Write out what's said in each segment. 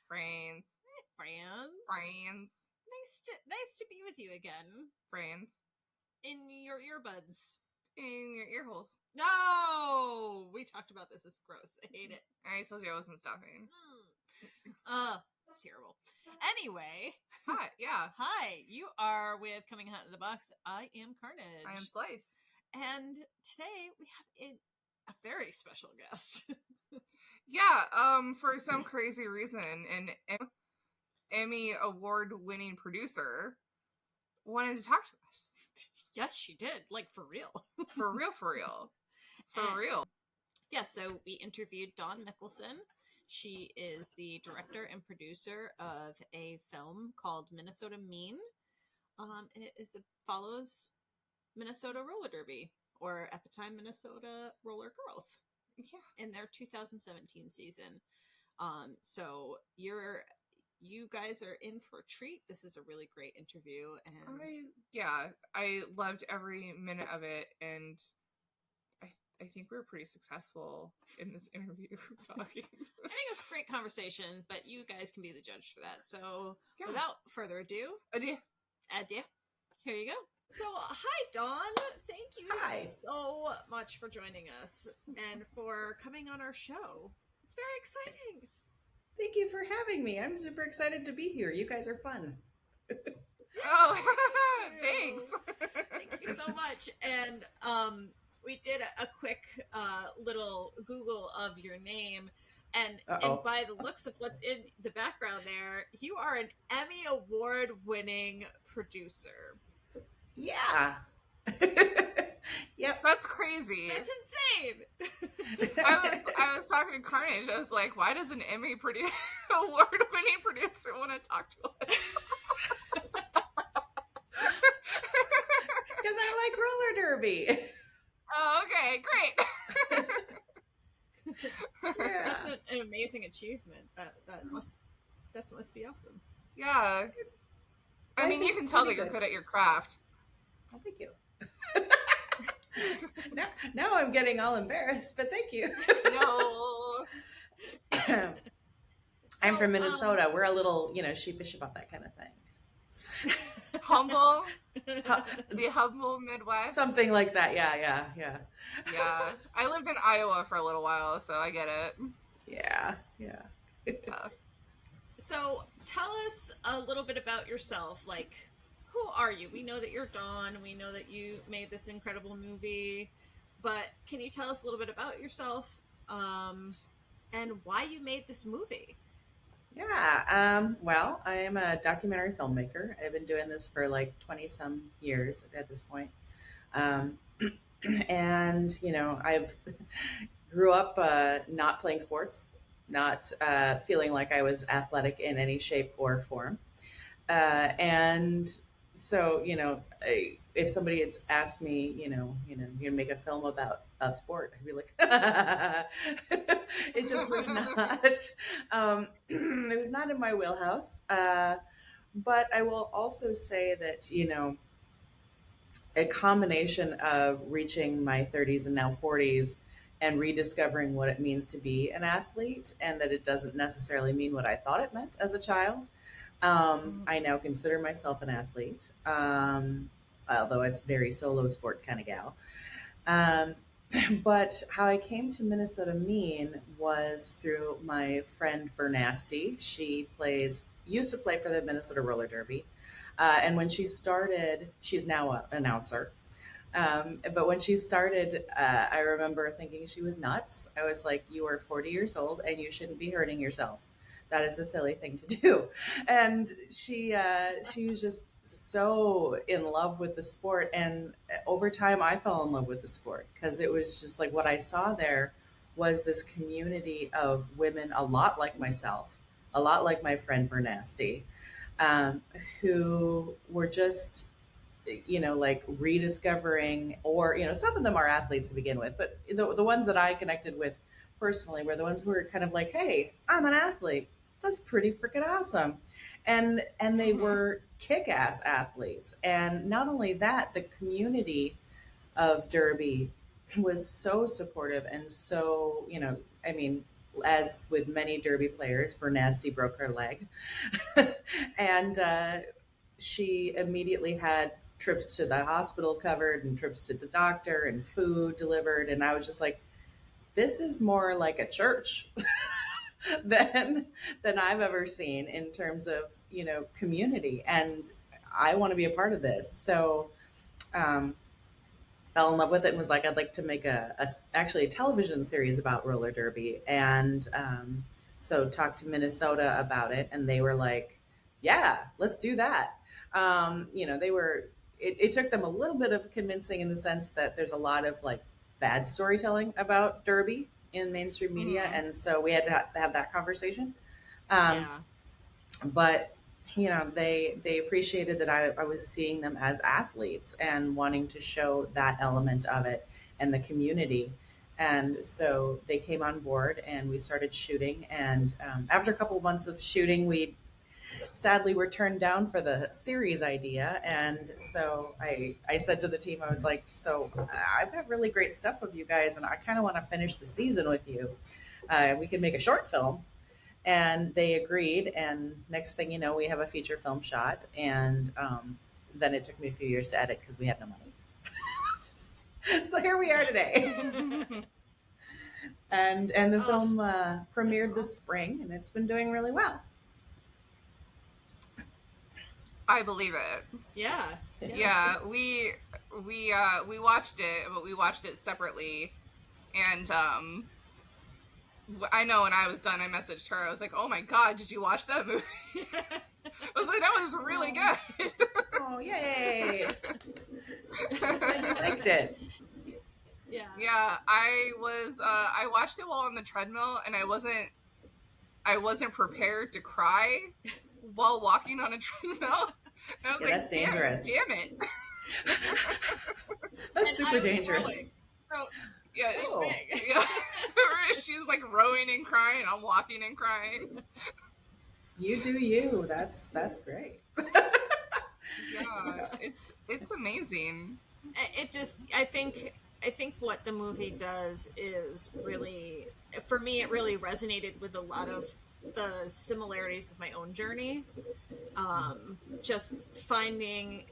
Friends. Friends. Nice to be with you again. Friends. In your earbuds. In your ear holes. No! We talked about this. It's gross. I hate it. I told you I wasn't stopping. It's terrible. Anyway. Hi, yeah. Hi, you are with Coming Hot in the Box. I am Carnage. I am Slice. And today we have a very special guest. Yeah, for some crazy reason, an Emmy award-winning producer wanted to talk to us. Yes, she did. Like, for real. For real. Yeah, so we interviewed Dawn Mikkelson. She is the director and producer of a film called Minnesota Mean. And it follows Minnesota roller derby, or at the time, Minnesota roller girls. Yeah. In their 2017 season. So you guys are in for a treat. This is a really great interview, and I loved every minute of it, and I think we were pretty successful in this interview talking. I think it was a great conversation, but you guys can be the judge for that. So without further ado, adieu. Here you go. So, hi, Dawn. Thank you so much for joining us and for coming on our show. It's very exciting. Thank you for having me. I'm super excited to be here. You guys are fun. Oh, thanks. Thank you so much. And we did a quick little Google of your name. And by the looks of what's in the background there, you are an Emmy Award-winning producer. Yeah. Yep. That's crazy. That's insane. I was talking to Carnage. I was like, why does an Emmy award-winning producer want to talk to us? Because I like roller derby. Oh, okay, great. Yeah. That's an amazing achievement. That must be awesome. Yeah. I mean, you can tell that you're good at your craft. Oh, thank you. now I'm getting all embarrassed, but thank you. No. I'm from Minnesota. We're a little, sheepish about that kind of thing. Humble. The humble Midwest. Something like that. Yeah. Yeah. I lived in Iowa for a little while, so I get it. Yeah. So tell us a little bit about yourself. Like, who are you? We know that you're Dawn. We know that you made this incredible movie. But can you tell us a little bit about yourself and why you made this movie? Yeah. Well, I am a documentary filmmaker. I've been doing this for like 20-some years at this point. And, I've grew up not playing sports, not feeling like I was athletic in any shape or form. And so, if somebody had asked me, you make a film about a sport, I'd be like, it just was not, it was not in my wheelhouse. But I will also say that, a combination of reaching my 30s and now 40s and rediscovering what it means to be an athlete, and that it doesn't necessarily mean what I thought it meant as a child. I now consider myself an athlete, although it's very solo sport kind of gal. But how I came to Minnesota Mean was through my friend Bernasty. She used to play for the Minnesota Roller Derby. And when she started, she's now an announcer. But when she started, I remember thinking she was nuts. I was like, you are 40 years old and you shouldn't be hurting yourself. That is a silly thing to do. And she was just so in love with the sport. And over time, I fell in love with the sport because it was just like what I saw there was this community of women, a lot like myself, a lot like my friend Bernasty, who were just, like rediscovering, or, some of them are athletes to begin with, but the ones that I connected with personally were the ones who were kind of like, hey, I'm an athlete. That's pretty freaking awesome. And they were kick-ass athletes. And not only that, the community of Derby was so supportive and so, as with many Derby players, Bernasty broke her leg. And she immediately had trips to the hospital covered and trips to the doctor and food delivered. And I was just like, this is more like a church than I've ever seen in terms of, community. And I want to be a part of this. So um, fell in love with it and was like, I'd like to make actually a television series about roller derby. And so talked to Minnesota about it, and they were like, yeah, let's do that. They were, it took them a little bit of convincing in the sense that there's a lot of like bad storytelling about derby in mainstream media. Mhm. And so we had to have that conversation. Um, Yeah. but they appreciated that I was seeing them as athletes and wanting to show that element of it and the community. And so they came on board and we started shooting. And after a couple of months of shooting, we sadly were turned down for the series idea. And so I said to the team, I was like, so I've got really great stuff with you guys, and I kind of want to finish the season with you. We could make a short film. And they agreed. And next thing you know, we have a feature film shot. And then it took me a few years to edit because we had no money. So here we are today. And the film premiered this spring, and it's been doing really well. I believe it. Yeah. Yeah, we watched it, but we watched it separately, and I know when I was done, I messaged her. I was like, "Oh my god, did you watch that movie?" I was like, "That was really good." Oh, yay! I liked it. Yeah. Yeah, I watched it while on the treadmill, and I wasn't prepared to cry while walking on a treadmill. And I was like, that's dangerous. Damn it. That's And super I was dangerous. rowing, so Yeah, it's big. yeah. She's like rowing and crying. I'm walking and crying. You do you. That's great. Yeah, it's amazing. It just, I think what the movie does is really, for me, it really resonated with a lot of the similarities of my own journey. Just finding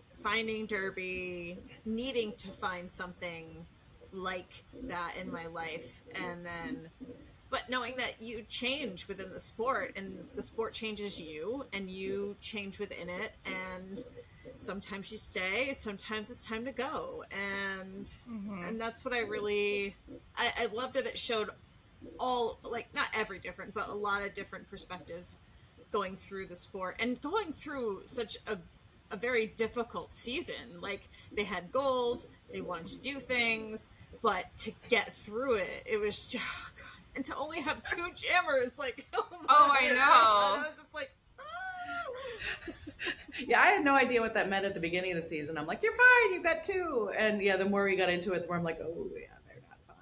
derby, needing to find something like that in my life, and then but knowing that you change within the sport, and the sport changes you, and you change within it, and sometimes you stay, sometimes it's time to go. And that's what I loved it. It showed all, like, not every different, but a lot of different perspectives going through the sport and going through such a very difficult season. Like, they had goals, they wanted to do things, but to get through it, it was just, oh God. And to only have 2 jammers, like, I know. I was just like, Yeah, I had no idea what that meant at the beginning of the season. I'm like, you're fine, you've got 2. And yeah, the more we got into it, the more I'm like, oh yeah, they're not fine.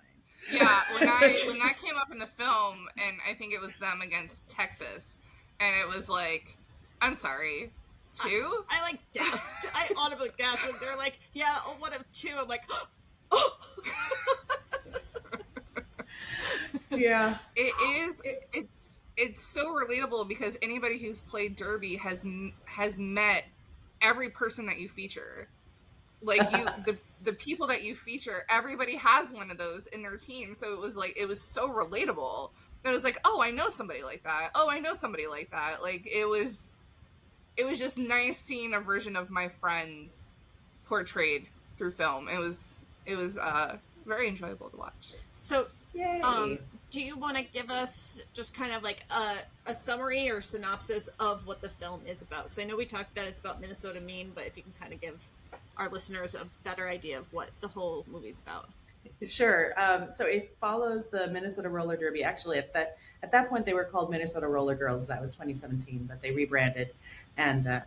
Yeah, when that came up in the film, and I think it was them against Texas, and it was like, I'm sorry, 2? I like gasped. I audibly gasped. And they're like, yeah, oh, what of 2? I'm like, oh. Yeah. It's so relatable because anybody who's played derby has met every person that you feature. Like, the people that you feature, everybody has one of those in their team. So it was so relatable. It was like, oh, I know somebody like that. Oh, I know somebody like that. Like, it was just nice seeing a version of my friends portrayed through film. It was very enjoyable to watch. So, Yay. do you want to give us just kind of like a summary or synopsis of what the film is about? Because I know we talked that it's about Minnesota Mean, but if you can kind of give our listeners a better idea of what the whole movie's about. Sure. So it follows the Minnesota Roller Derby. Actually, at that point, they were called Minnesota Roller Girls. That was 2017, but they rebranded. And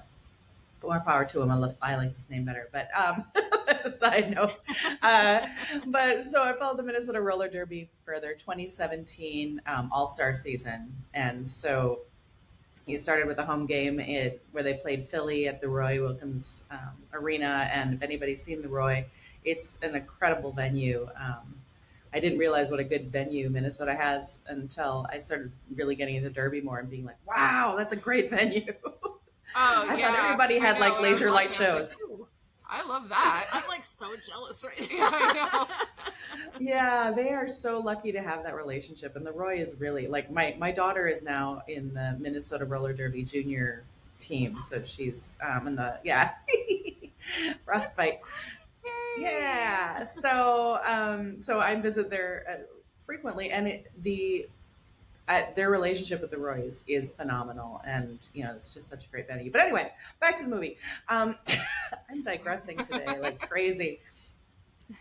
more power to them. I like this name better. But that's a side note. But so I followed the Minnesota Roller Derby for their 2017 All-Star season. And so you started with a home game where they played Philly at the Roy Wilkins Arena. And if anybody's seen the Roy, it's an incredible venue. I didn't realize what a good venue Minnesota has until I started really getting into Derby more and being like, wow, that's a great venue. Oh I thought yes, everybody I had know. like When I was laser light watching, I was like, shows. ooh, I love that. I'm like so jealous right Yeah, I know. now. Yeah, they are so lucky to have that relationship. And the Roy is really like my daughter is now in the Minnesota Roller Derby junior team. So she's in the, yeah, That's so frostbite. Yay! Yeah. So I visit there frequently, and their relationship with the Roys is phenomenal, and it's just such a great venue. But anyway, back to the movie. I'm digressing today like crazy.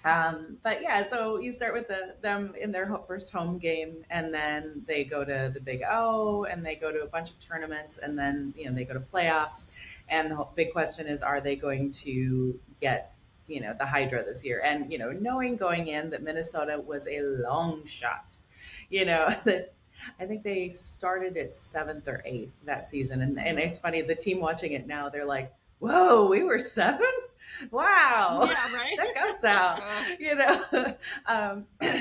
But yeah, so you start with them in their first home game, and then they go to the Big O, and they go to a bunch of tournaments, and then they go to playoffs. And the big question is, are they going to get the Hydra this year? And knowing going in that Minnesota was a long shot, that I think they started at seventh or eighth that season, and it's funny, the team watching it now, they're like, "Whoa, we were seven? Wow, Yeah, right. check us out." you know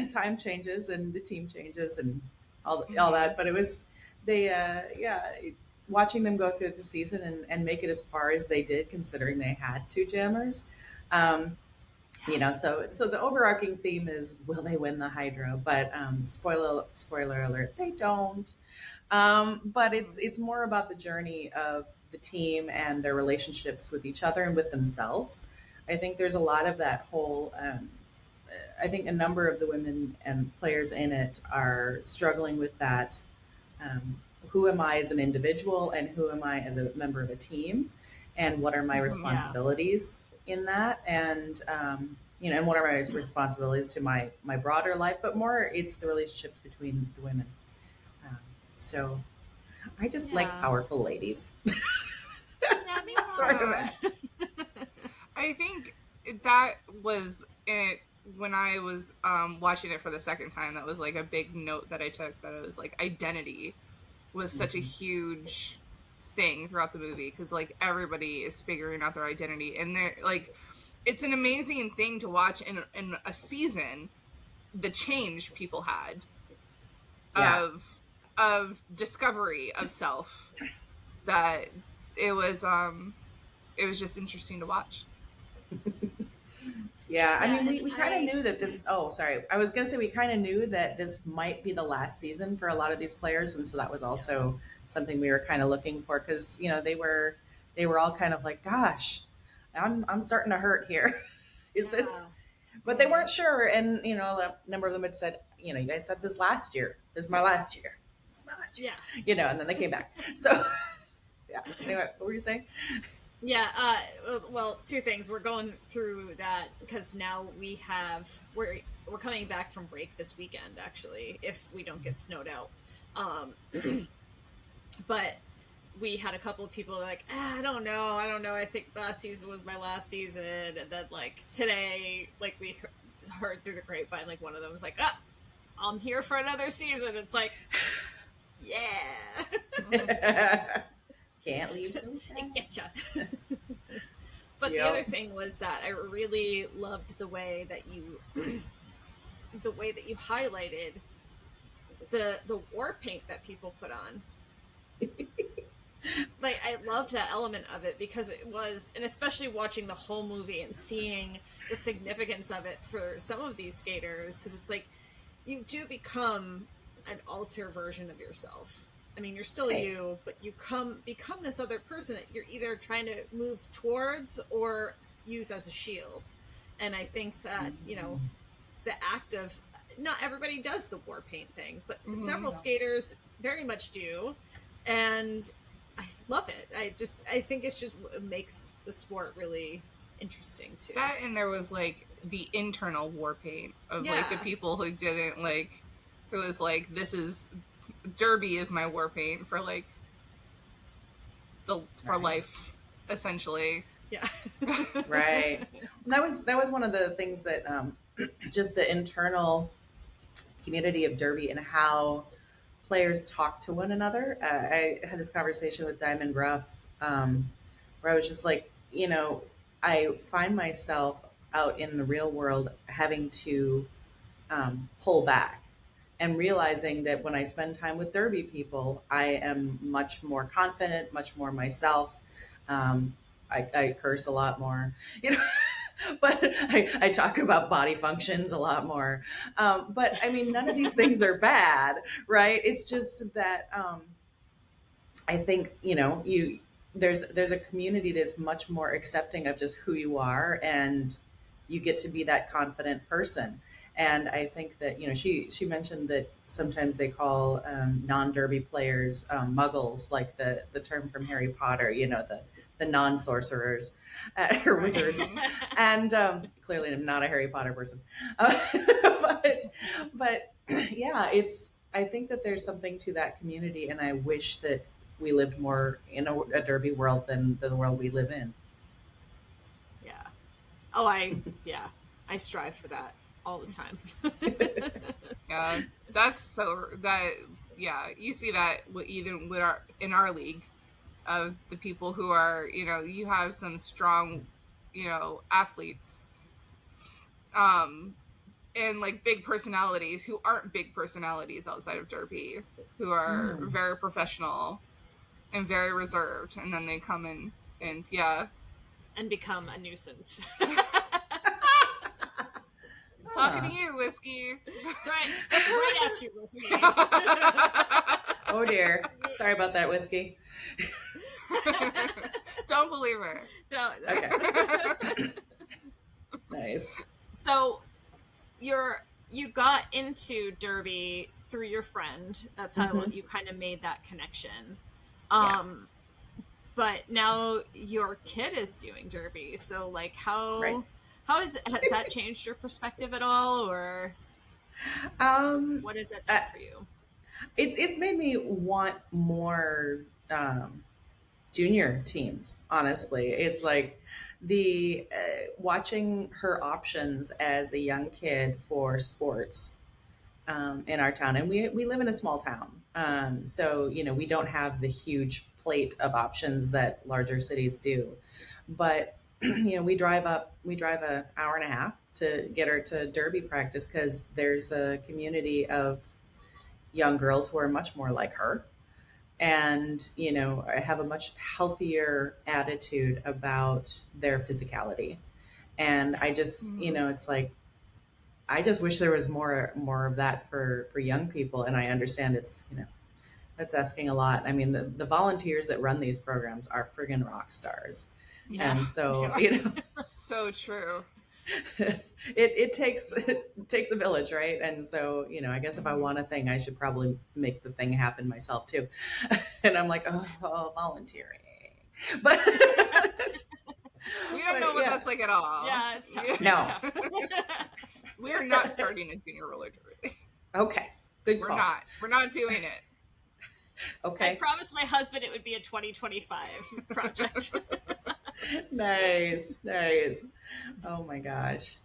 Time changes and the team changes and all that, but it was they yeah, watching them go through the season and make it as far as they did, considering they had two jammers. um, so the overarching theme is, will they win the Hydro? But spoiler alert, they don't. But it's more about the journey of the team and their relationships with each other and with themselves. I think there's a lot of that whole. I think a number of the women and players in it are struggling with that. Who am I as an individual, and who am I as a member of a team, and what are my Yeah. responsibilities in that, and and what are my responsibilities to my broader life, but more it's the relationships between the women. Um, so I just like Yeah. powerful ladies. Yeah, me Sort of. Yeah. I think that was it when I was watching it for the second time. That was like a big note that I took, that it was like identity was such a Mhm. huge thing throughout the movie, because like everybody is figuring out their identity, and they're like, it's an amazing thing to watch in a season, the change people had Yeah. of discovery of self, that it was it was just interesting to watch. Yeah, I Yeah, mean, and we kind of I knew that this. Oh, sorry, I was gonna say we kind of knew that this might be the last season for a lot of these players, and so that was yeah. also something we were kind of looking for, because they were all kind of like, "Gosh, I'm starting to hurt here. Is Yeah. this?" But they weren't sure, and a number of them had said, "You guys said this last year. This is my last year. This is my last year." Yeah. And then they came back. So yeah. Anyway, what were you saying? Yeah, well, two things. We're going through that because now we're coming back from break this weekend, actually, if we don't get snowed out. Um, but we had a couple of people like, I don't know. I think last season was my last season, and then like today, like we heard through the grapevine, like one of them was like, I'm here for another season. It's like, yeah, Can't leave so I get fast. ya. But the other Yep. thing was that I really loved the way that you highlighted the war paint that people put on. Like I loved that element of it because it was, and especially watching the whole movie and seeing the significance of it for some of these skaters, because it's like you do become an alter version of yourself. I mean, you're still Right. you, but you become this other person that you're either trying to move towards or use as a shield. And I think that, the act of, not everybody does the war paint thing, but Mm-hmm. several skaters very much do. And I love it. I think it's just, it makes the sport really interesting too. That, and there was like the internal war paint of like the Yeah. people who didn't like, who was like, this is Derby is my war paint for like for Right. life, essentially. Yeah. Right. That was one of the things that just the internal community of Derby and how players talk to one another. I had this conversation with Diamond Ruff, where I was just like, I find myself out in the real world having to pull back and realizing that when I spend time with Derby people, I am much more confident, much more myself. Um, I curse a lot more, you know, but I talk about body functions a lot more. But I mean, none of these things are bad, right? It's just that I think there's a community that's much more accepting of just who you are, and you get to be that confident person. And I think that she mentioned that sometimes they call non-derby players muggles, like the term from Harry Potter, the non-sorcerers or wizards. And clearly I'm not a Harry Potter person. But yeah, I think that there's something to that community, and I wish that we lived more in a derby world than the world we live in. Yeah. Oh, I strive for that all the time. Yeah, that's so that yeah, you see that even with in our league of the people who are, you have some strong, athletes, um and like big personalities who aren't big personalities outside of derby, who are Mm. very professional and very reserved, and then they come in and yeah, and become a nuisance. talking to you, Whiskey. That's right at you, Whiskey. Oh dear, sorry about that, Whiskey. Don't believe her. Don't. Okay. Nice. So you got into derby through your friend. That's how you kind of made that connection. But now your kid is doing derby, so like how has that changed your perspective at all, or what has that done for you? It's made me want more junior teams. Honestly, it's like the watching her options as a young kid for sports in our town, and we live in a small town, so we don't have the huge plate of options that larger cities do, but we drive an hour and a half to get her to derby practice because there's a community of young girls who are much more like her and have a much healthier attitude about their physicality. And I just it's like I just wish there was more of that for young people. And I understand it's that's asking a lot. I mean, the volunteers that run these programs are friggin' rock stars. Yeah. And so So true. it takes a village, right? And so I guess if I want a thing, I should probably make the thing happen myself too. And I'm like, oh, volunteering, but we don't know what that's like at all. Yeah, it's tough. No. It's tough. We're not starting a junior roller derby. Okay, good call. We're not doing it. Okay. I promised my husband it would be a 2025 project. Nice. Oh my gosh.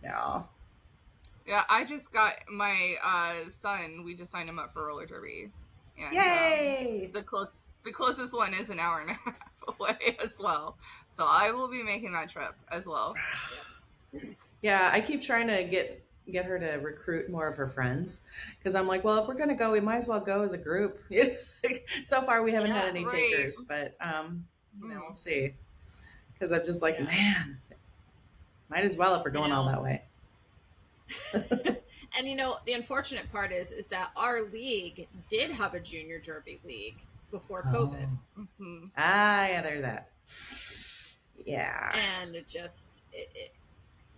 No. Yeah, I just got my son. We just signed him up for roller derby. And, yay! The closest one is an hour and a half away as well. So I will be making that trip as well. Yeah, I keep trying to get her to recruit more of her friends because I'm like, well, if we're gonna go, we might as well go as a group. So far, we haven't had any takers, but we'll see. Because I'm just like, man, might as well if we're going all that way. And the unfortunate part is that our league did have a junior derby league before COVID. Yeah, there's that. Yeah. And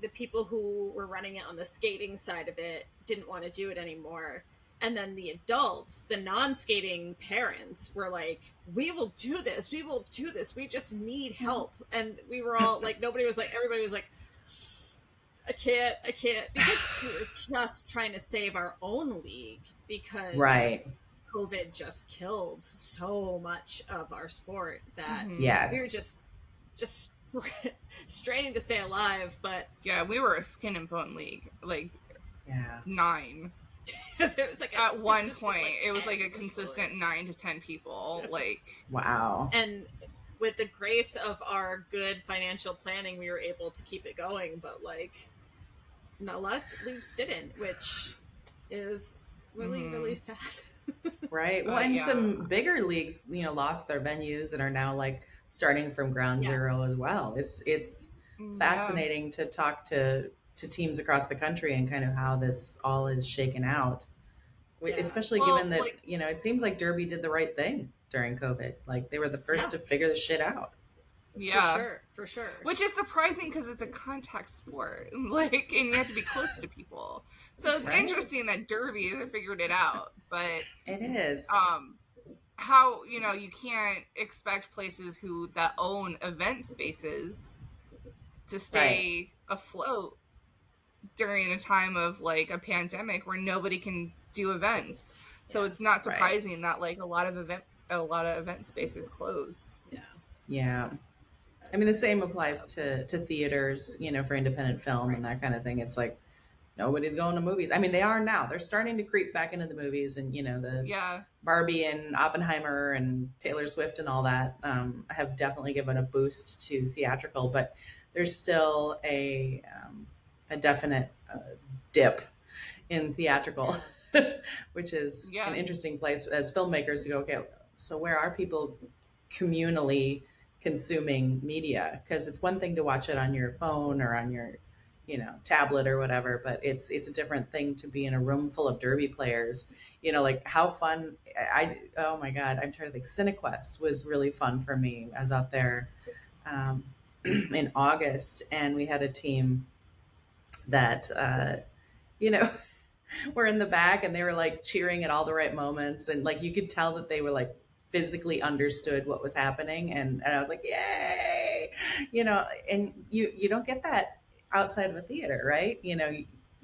the people who were running it on the skating side of it didn't want to do it anymore. And then the adults, the non-skating parents were like, we will do this. We just need help. And we were all like, everybody was like, I can't. Because we were just trying to save our own league because COVID just killed so much of our sport that we were just straining to stay alive. But yeah, we were a skin and bone league, like 9. It was like at one point it was like a consistent 9 to 10 people. Like wow. And with the grace of our good financial planning, we were able to keep it going. But like a lot of leagues didn't, which is really, really sad. Right. Well, and Yeah. some bigger leagues, lost their venues and are now like starting from ground Yeah. zero as well. It's fascinating to talk to teams across the country and kind of how this all is shaken out. Yeah. Especially Well, given that, like, it seems like Derby did the right thing during COVID. Like they were the first Yeah. to figure the shit out. yeah. For sure. Which is surprising because it's a contact sport, like, and you have to be close to people. So it's Right. interesting that Derby they figured it out, but It is. how you can't expect places that own event spaces to stay afloat during a time of like a pandemic where nobody can do events. So it's not surprising that like a lot of event spaces closed. Yeah. Yeah. I mean, the same applies to theaters, for independent film Right. and that kind of thing. It's like nobody's going to movies. I mean, they are now. They're starting to creep back into the movies, and the Barbie and Oppenheimer and Taylor Swift and all that have definitely given a boost to theatrical. But there's still a definite dip in theatrical, which is an interesting place as filmmakers to go, okay, so where are people communally consuming media? Because it's one thing to watch it on your phone or on your tablet or whatever, but it's a different thing to be in a room full of derby players. Like how fun. Oh my god, I'm trying to think. Cinequest was really fun for me. I was out there in August, and we had a team that were in the back, and they were like cheering at all the right moments, and like you could tell that they were like physically understood what was happening, and I was like, yay. And you don't get that outside of a theater, right? You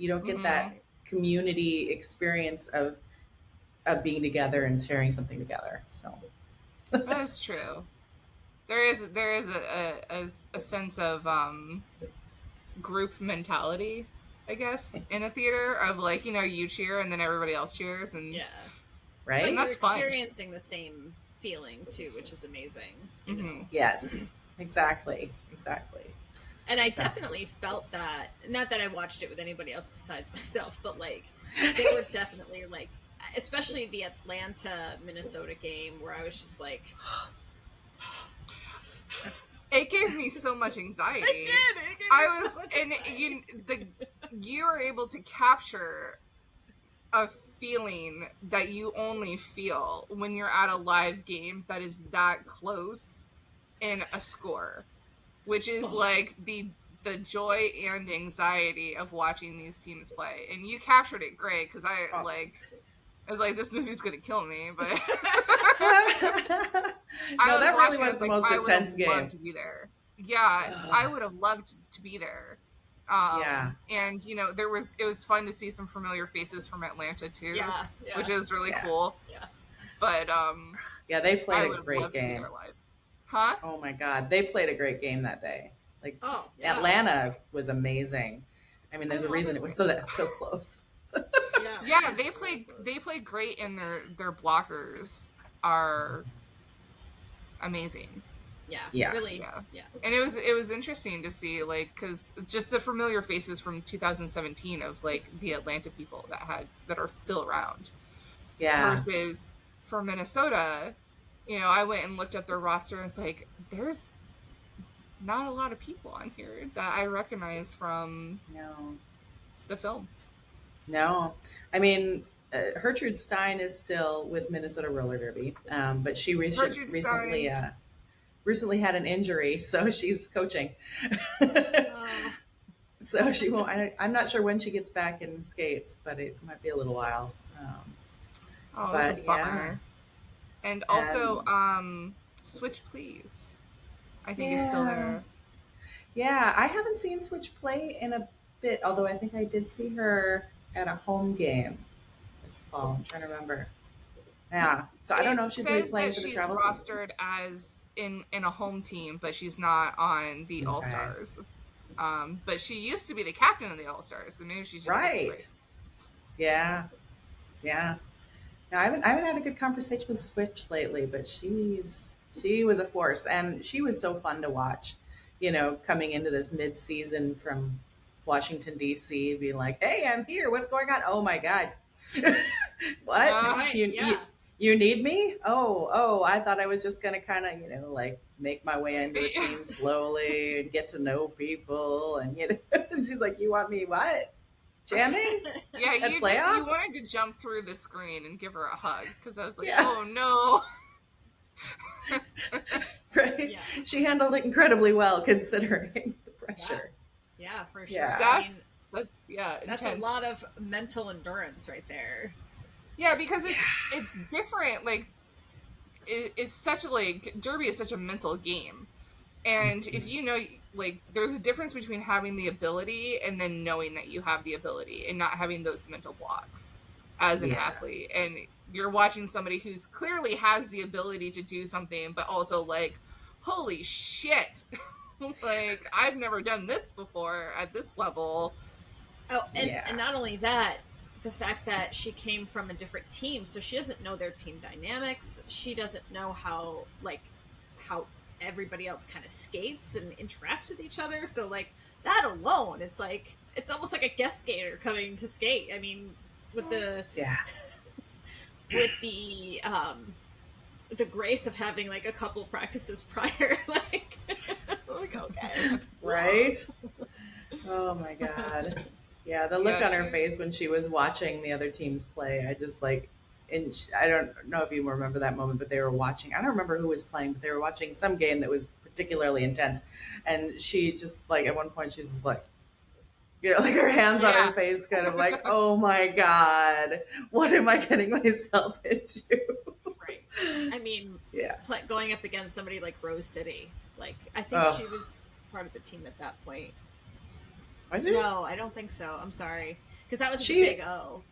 don't get that community experience of being together and sharing something together. So That's true. There is a sense of group mentality, I guess, in a theater of like you cheer and then everybody else cheers, and right, like that's you're experiencing the same feeling too, which is amazing. Yes, exactly. And I definitely felt that, not that I watched it with anybody else besides myself, but like they were definitely like, especially the Atlanta Minnesota game where I was just like, it gave me so much anxiety. It did. You were able to capture a feeling that you only feel when you're at a live game that is that close in a score, which is like the joy and anxiety of watching these teams play. And you captured it great, because I was like, this movie's gonna kill me, but that really was the most intense game. Loved to be there. Yeah, I would have loved to be there. And it was fun to see some familiar faces from Atlanta too, which is really cool. Yeah. But they played a great game. Huh? Oh my god, they played a great game that day. Like Atlanta was amazing. I mean, there's a reason it was so close. Yeah, they played great, and their blockers are amazing. Yeah, really. Yeah. And it was interesting to see, like, because just the familiar faces from 2017 of like the Atlanta people that are still around. Yeah. Versus for Minnesota, I went and looked at their roster, and it's like there's not a lot of people on here that I recognize from the film. No, I mean, Gertrude Stein is still with Minnesota Roller Derby, but she recently had an injury, so she's coaching. So she won't. I'm not sure when she gets back in skates, but it might be a little while. That's a bummer. And also, Switch Please, I think is still there. Yeah, I haven't seen Switch play in a bit, although I think I did see her at a home game this fall. I'm trying to remember. Yeah, so I don't know if she's really playing for the travel team. She's rostered as in a home team, but she's not on the All Stars. But she used to be the captain of the All Stars, so maybe she's just right. Yeah. Now I haven't had a good conversation with Switch lately, but she was a force, and she was so fun to watch. Coming into this mid-season from Washington D.C. being like, "Hey, I'm here. What's going on? Oh my God, what Right. you, Yeah. you you need me? Oh, I thought I was just gonna kind of like make my way into the team slowly and get to know people, and and she's like, you want me what? Jamming Yeah, at you playoffs? wanted to jump through the screen and give her a hug because I was like, Yeah, oh no. right. Yeah. She handled it incredibly well considering the Yeah. pressure. Yeah, for sure. Yeah. I mean, That's yeah, that's intense. a lot of mental endurance right there. Yeah, because it's different. Like it's such a like Derby is such a mental game. And if you know, like, there's a difference between having the ability and then knowing that you have the ability and not having those mental blocks as an Yeah. athlete. And you're watching somebody who's clearly has the ability to do something, but also like, holy shit, like, I've never done this before at this level. Oh, and Yeah. not only that, the fact that she came from a different team, so she doesn't know their team dynamics. She doesn't know how everybody else kind of skates and interacts with each other. So like that alone, it's almost like a guest skater coming to skate. I mean, with the Yeah. with the grace of having like a couple practices prior, like okay, Right? Oh my God. Yeah, the look Yeah, on her face when she was watching the other teams play, I just like, and I don't know if you remember that moment, but they were watching. I don't remember who was playing, but they were watching some game that was particularly intense. And she just, like, at one point, she's just like, like her hands on her Yeah. face, kind of like, oh my God, what am I getting myself into? right. I mean, Yeah. going up against somebody like Rose City, like I think Oh, she was part of the team at that point. was it? No, I don't think so. I'm sorry, because that was at the She, Big O.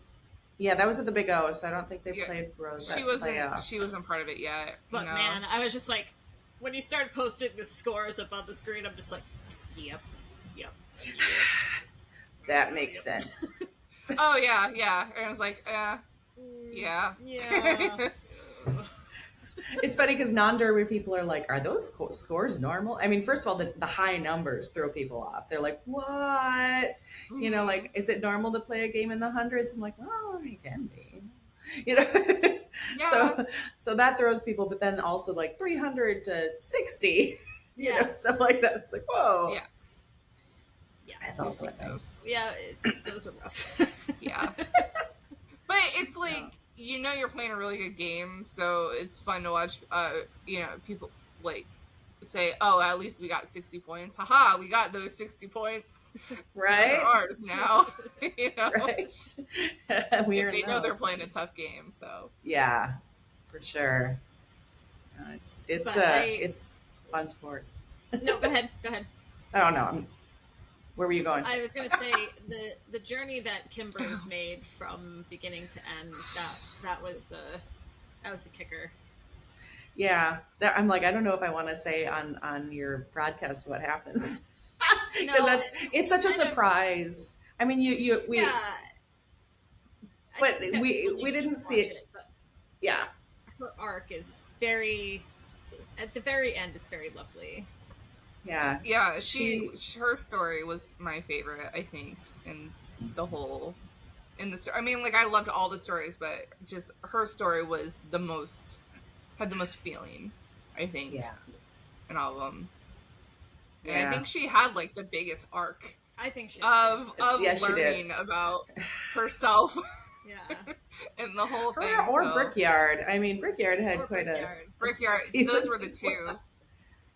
yeah, that was at the Big O, so I don't think they Yeah. played Rose She at she playoffs. wasn't part of it yet. But No. man, I was just like, when you started posting the scores up on the screen, I'm just like, yep, yep, yep. That makes sense. Oh yeah, yeah. And I was like, yeah. Yeah. It's funny because non-derby people are like, are those scores normal? I mean, first of all, the high numbers throw people off. They're like, what? Mhm. Like, is it normal to play a game in the hundreds? I'm like, well, it can be. You know, Yeah. so that throws people. But then also like 300 to 60, Yeah. stuff like that. It's like, whoa, Yeah. Yeah. that's We've also a seen thing. those. Yeah. Those are rough. Yeah. But it's like, you're playing a really good game, so it's fun to watch, people like say, oh, at least we got 60 points. Haha, we got those 60 points. Those are Right, ours now. right. We If are they know they're those. playing a tough game, so. Yeah, for sure. But I it's fun sport. no, go ahead. Go ahead. Oh no, where were you going? I was gonna say the journey that Kimber's made from beginning to end, that was the kicker. Yeah, I'm like, I don't know if I want to say on your broadcast what happens because No, it's such a kind of, surprise. I mean, we yeah. I but think that people need we to didn't just see watch it. it, but Yeah, her arc is very at the very end. It's very lovely. yeah, Yeah, her story was my favorite, I think, in the whole, in the story. I mean, like, I loved all the stories, but just her story was had the most feeling, I think, yeah, in all of them. And I yeah. think she had, like, the biggest arc I think she of Yeah, she did. learning about herself yeah. and the whole thing. Her or so. Brickyard. I mean, Brickyard had Or quite Brickyard. a Brickyard, season those were the as well. two.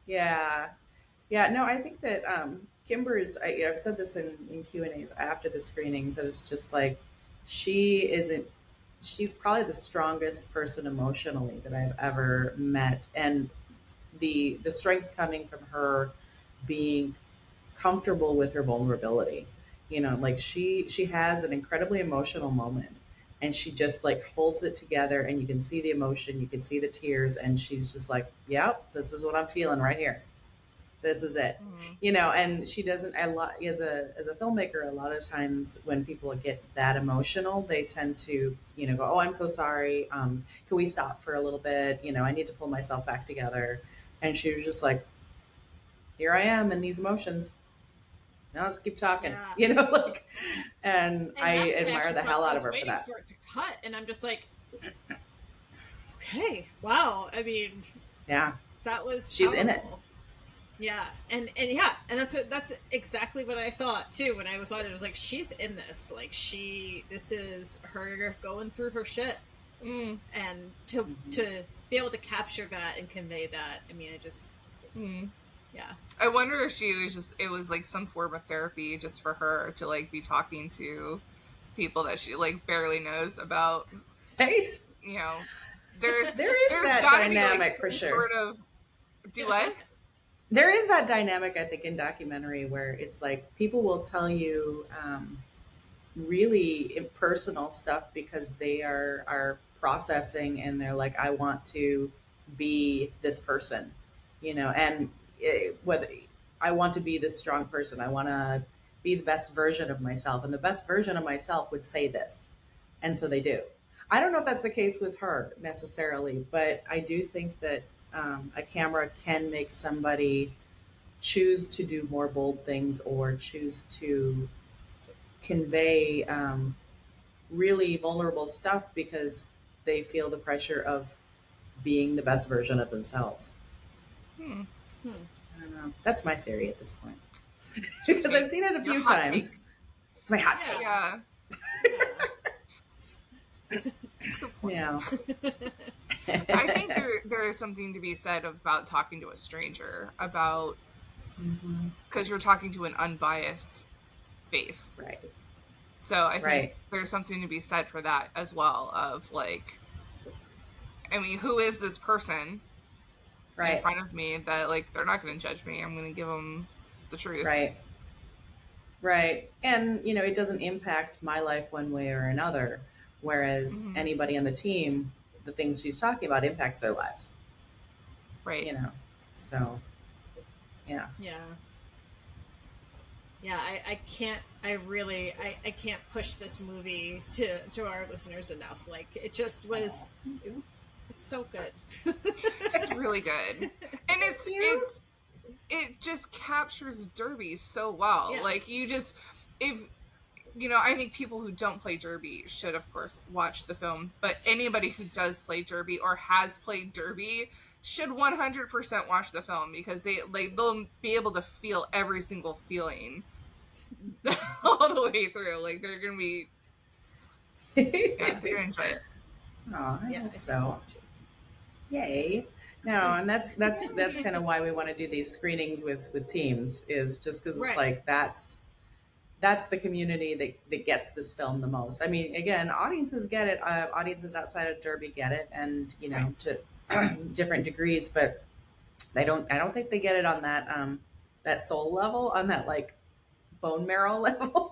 Yeah, yeah. No, I think that Kimber's. I've said this in Q and A's after the screenings that it's just like she isn't. She's probably the strongest person emotionally that I've ever met, and the strength coming from her being comfortable with her vulnerability. Like she has an incredibly emotional moment and she just like holds it together and you can see the emotion, you can see the tears, and she's just like, yep, this is what I'm feeling right here. This is it. Mhm. And she doesn't a lot as a filmmaker, a lot of times when people get that emotional, they tend to, go, oh, I'm so sorry. Can we stop for a little bit? I need to pull myself back together. And she was just like, here I am in these emotions. Now let's keep talking, Yeah. like, and I that's what I admire actually the thought. hell I out of was her for waiting that. for it to cut, and I'm just like, okay, wow. I mean, Yeah, that was she's in it. powerful. Yeah, and yeah, and that's exactly what I thought too when I was watching. I was like, she's in this. Like this is her going through her shit, Mm, and to Mhm. to be able to capture that and convey that. I mean, mm. yeah, I wonder if it was like some form of therapy just for her to like be talking to people that she like barely knows about. Right? You know, there's There is there's that got to be like dynamic for some sure. sort of do what? There is that dynamic, I think, in documentary where it's like people will tell you really personal stuff because they are processing and they're like, I want to be this person, and whether I want to be this strong person, I want to be the best version of myself, and the best version of myself would say this, and so they do. I don't know if that's the case with her necessarily, but I do think that a camera can make somebody choose to do more bold things or choose to convey really vulnerable stuff because they feel the pressure of being the best version of themselves. Hmm. hmm. I don't know. That's my theory at this point. It's your Because I've take. seen it a Your few hot take. times. It's my hot Yeah, take. Yeah, yeah. that's a good point. Yeah. I think there is something to be said about talking to a stranger about Mhm. because you're talking to an unbiased face. Right. So I think Right. there's something to be said for that as well. Of like, I mean, who is this person in Right. front of me that like they're not going to judge me? I'm going to give them the truth. Right. Right. And, it doesn't impact my life one way or another. Whereas Hmm. anybody on the team, the things she's talking about impacts their lives, Right. you know. So, yeah. Yeah. Yeah, I can't. I really, I can't push this movie to our listeners enough. Like, it just Oh, was. thank you. It's so good. It's really good, and Thank you. it just captures Derby so well. Yeah, Like you just if I think people who don't play Derby should, of course, watch the film. But anybody who does play Derby or has played Derby should 100% watch the film because they'll be able to feel every single feeling all the way through. Like they're gonna be, yeah, they're gonna enjoy it. Oh, I yeah, hope I think so so. too. Yay. No, and that's kind of why we want to do these screenings with teams, is just because it's Right. like that's the community that gets this film the most. I mean, again, audiences get it. Audiences outside of Derby get it, and Right. to different degrees, but they don't. I don't think they get it on that soul level, on that like bone marrow level.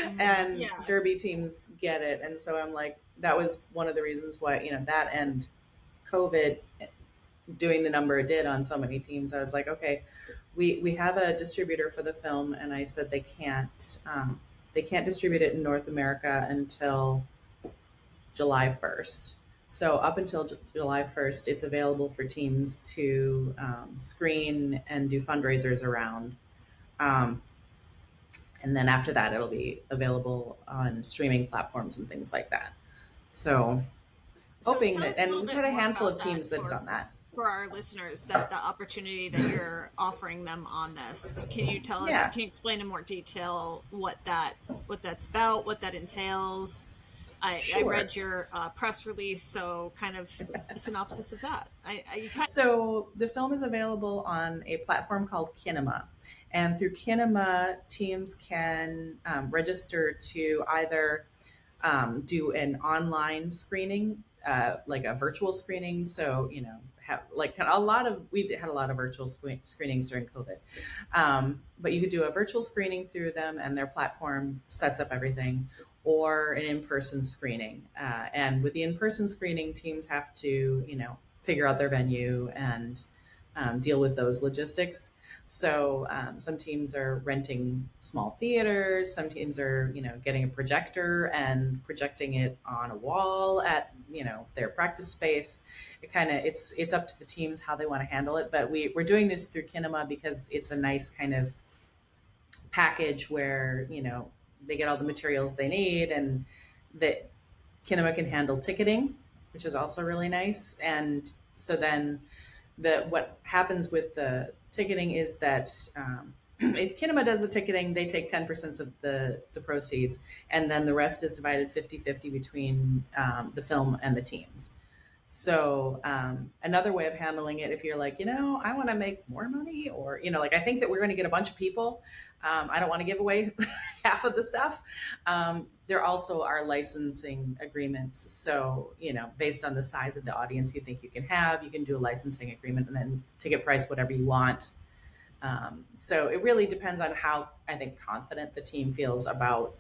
Mm-hmm. And Yeah. Derby teams get it, and so I'm like, that was one of the reasons why that and COVID doing the number it did on so many teams. I was like, okay, we have a distributor for the film, and I said they can't distribute it in North America until July 1st. So up until July 1st, it's available for teams to screen and do fundraisers around. Um, and then after that, it'll be available on streaming platforms and things like that. So So hoping tell that, us a and little we've bit had a more handful about of that teams that have done that. for our listeners, that the opportunity that you're offering them on this. Can you tell us? Yeah. Can you explain in more detail what that's about, what that entails? I Sure. read your press release, so kind of a synopsis of that. You kind So the film is available on a platform called Kinema. And through Kinema, teams can register to either do an online screening, like a virtual screening. So, have like we had a lot of virtual screenings during COVID. But you could do a virtual screening through them, and their platform sets up everything, or an in-person screening. And with the in-person screening, teams have to, figure out their venue and deal with those logistics. So some teams are renting small theaters. Some teams are, getting a projector and projecting it on a wall at, their practice space. It's up to the teams how they want to handle it. But we're doing this through Kinema because it's a nice kind of package where, they get all the materials they need, and that Kinema can handle ticketing, which is also really nice. And so then what happens with the ticketing is that if Kinema does the ticketing, they take 10% of the proceeds, and then the rest is divided 50-50 between the film and the teams. So another way of handling it, if you're like, I want to make more money, or, like, I think that we're going to get a bunch of people. I don't want to give away half of the stuff. There also are licensing agreements. So, based on the size of the audience you think you can have, you can do a licensing agreement and then ticket price whatever you want. So it really depends on how, I think, confident the team feels about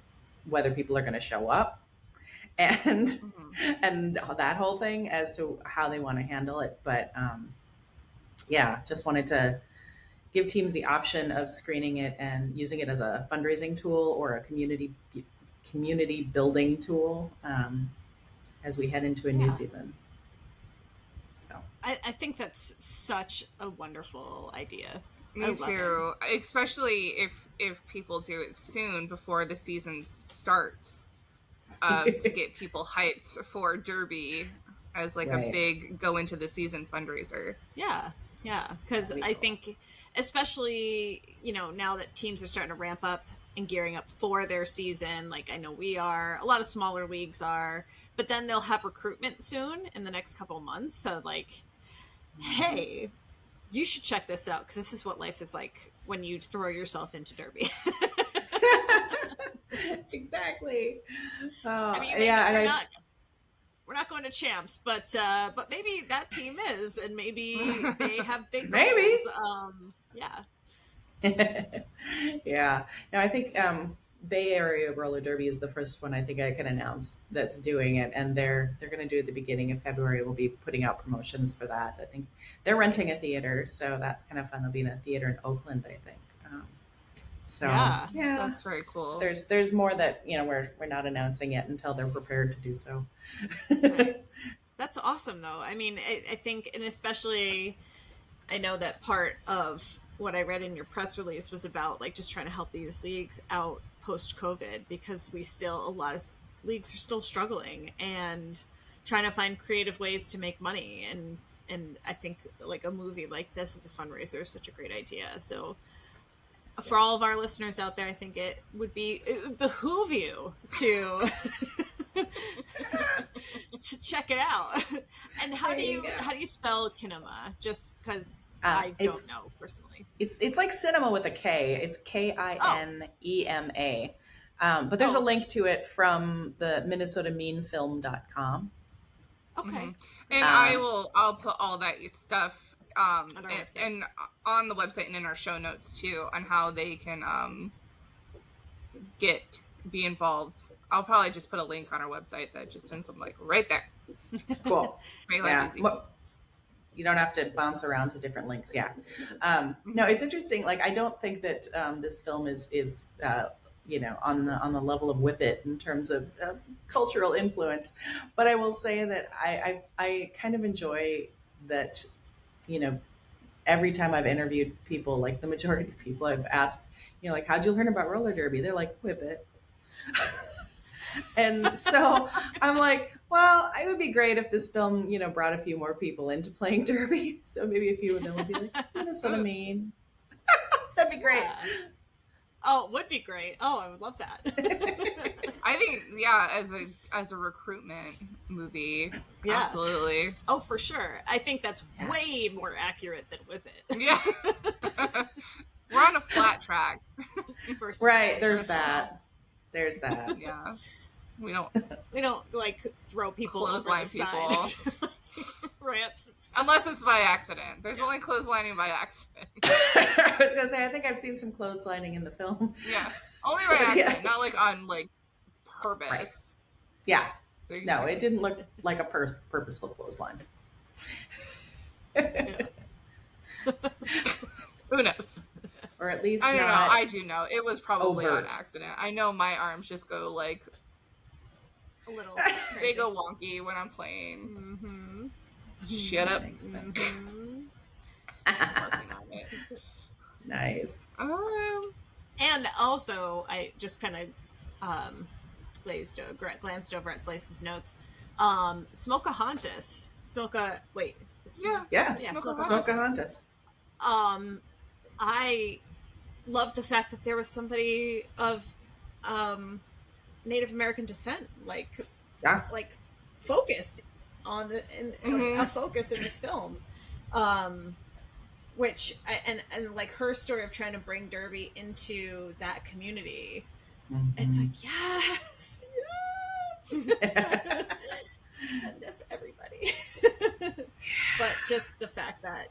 whether people are going to show up and and that whole thing as to how they want to handle it. But just wanted to give teams the option of screening it and using it as a fundraising tool or a community building tool as we head into a new season. So I think that's such a wonderful idea. Me too, especially if people do it soon before the season starts, to get people hyped for Derby as like a big go into the season fundraiser. Yeah, because I think, especially now that teams are starting to ramp up and gearing up for their season, like I know we are, a lot of smaller leagues are, but then they'll have recruitment soon in the next couple months. So like, hey, you should check this out, because this is what life is like when you throw yourself into Derby. Exactly. I mean, we're not going to champs, but maybe that team is, and maybe they have big goals. Maybe. Yeah. No, I think Bay Area Roller Derby is the first one I think I can announce that's doing it, and they're going to do it at the beginning of February. We'll be putting out promotions for that. I think they're renting a theater, so that's kind of fun. They'll be in a theater in Oakland, I think. Yeah, that's very cool. There's more that we're not announcing yet until they're prepared to do so. Nice. That's awesome, though. I mean, I think, and especially, I know that part of what I read in your press release was about like just trying to help these leagues out post-COVID, because a lot of leagues are still struggling and trying to find creative ways to make money. And I think like a movie like this as a fundraiser is such a great idea. So for all of our listeners out there, I think it would behoove you to to check it out. And how do you spell Kinema? Just because I don't know personally. It's like cinema with a K. It's Kinema. But there's a link to it from the MinnesotaMeanFilm.com. Okay. And I'll put all that stuff and on the website and in our show notes too, on how they can be involved. I'll probably just put a link on our website that just sends them like right there. Cool. Make life easy. You don't have to bounce around to different links. Yeah. No, it's interesting. Like, I don't think that this film is on the level of Whip It in terms of cultural influence, but I will say that I kind of enjoy that. Every time I've interviewed people, like the majority of people I've asked, like, how'd you learn about roller derby? They're like, Whip It. And so I'm like, well, it would be great if this film, brought a few more people into playing derby. So maybe a few of them would be like, Minnesota Mean. That'd be great. Yeah. Oh, it would be great. Oh, I would love that. I think, as a recruitment movie, absolutely. Oh, for sure. I think that's way more accurate than Whip It. Yeah. We're on a flat track. Right, there's that. There's that. Yeah. We don't like throw people clothesline over the people. side. Ramps and stuff. Unless it's by accident. There's only clotheslining by accident. I was gonna say, I think I've seen some clotheslining in the film. Yeah. Only by accident, not like on like purpose. Right. Yeah. No, it didn't look like a purposeful clothesline. Who knows? Or at least I don't know. I do know. It was probably overt. on accident. I know my arms just go like A little they go wonky when I'm playing. Mm-hmm. Shut up. Mm-hmm. I'm working on it. Nice. And also, I just kind of glanced over at Slice's notes. Wait, Yeah, Yeah, yeah, Smokahontas. Smokahontas. Um, I love the fact that there was somebody of Native American descent, Yeah. like focused on Mm-hmm. a focus in this film. Which and like her story of trying to bring Derby into that community, it's like yes, yes. Send us everybody. But just the fact that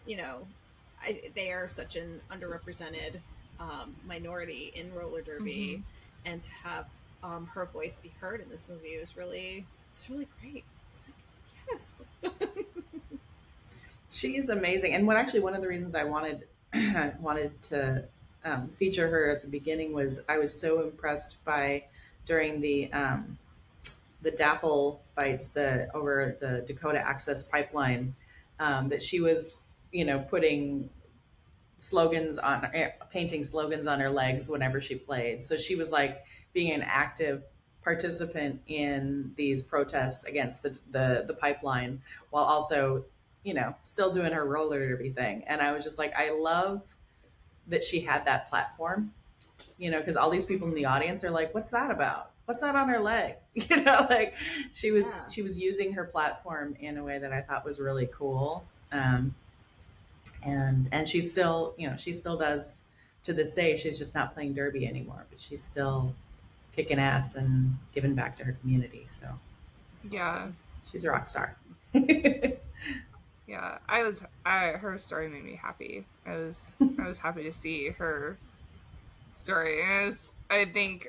they are such an underrepresented minority in roller Mm-hmm. derby, and to have her voice be heard in this movie was really great. It's like yes. She is amazing, and one of the reasons I wanted wanted to feature her at the beginning was I was so impressed by during the Dapple fights the over the Dakota Access Pipeline, that she was putting slogans on painting slogans on her legs whenever she played. So she was like being an active participant in these protests against the pipeline, while also still doing her roller derby thing. And I was just like, I love that she had that platform, because all these people in the Mm-hmm. audience are like, what's that about, what's that on her leg? Like Yeah. she was using her platform in a way that I thought was really cool. And she still, she still does to this day. She's just not playing derby anymore, but she's still kicking ass and giving back to her community. So That's Yeah. awesome. she's a rock star. Yeah. Her story made me happy. I was happy to see her story. And I think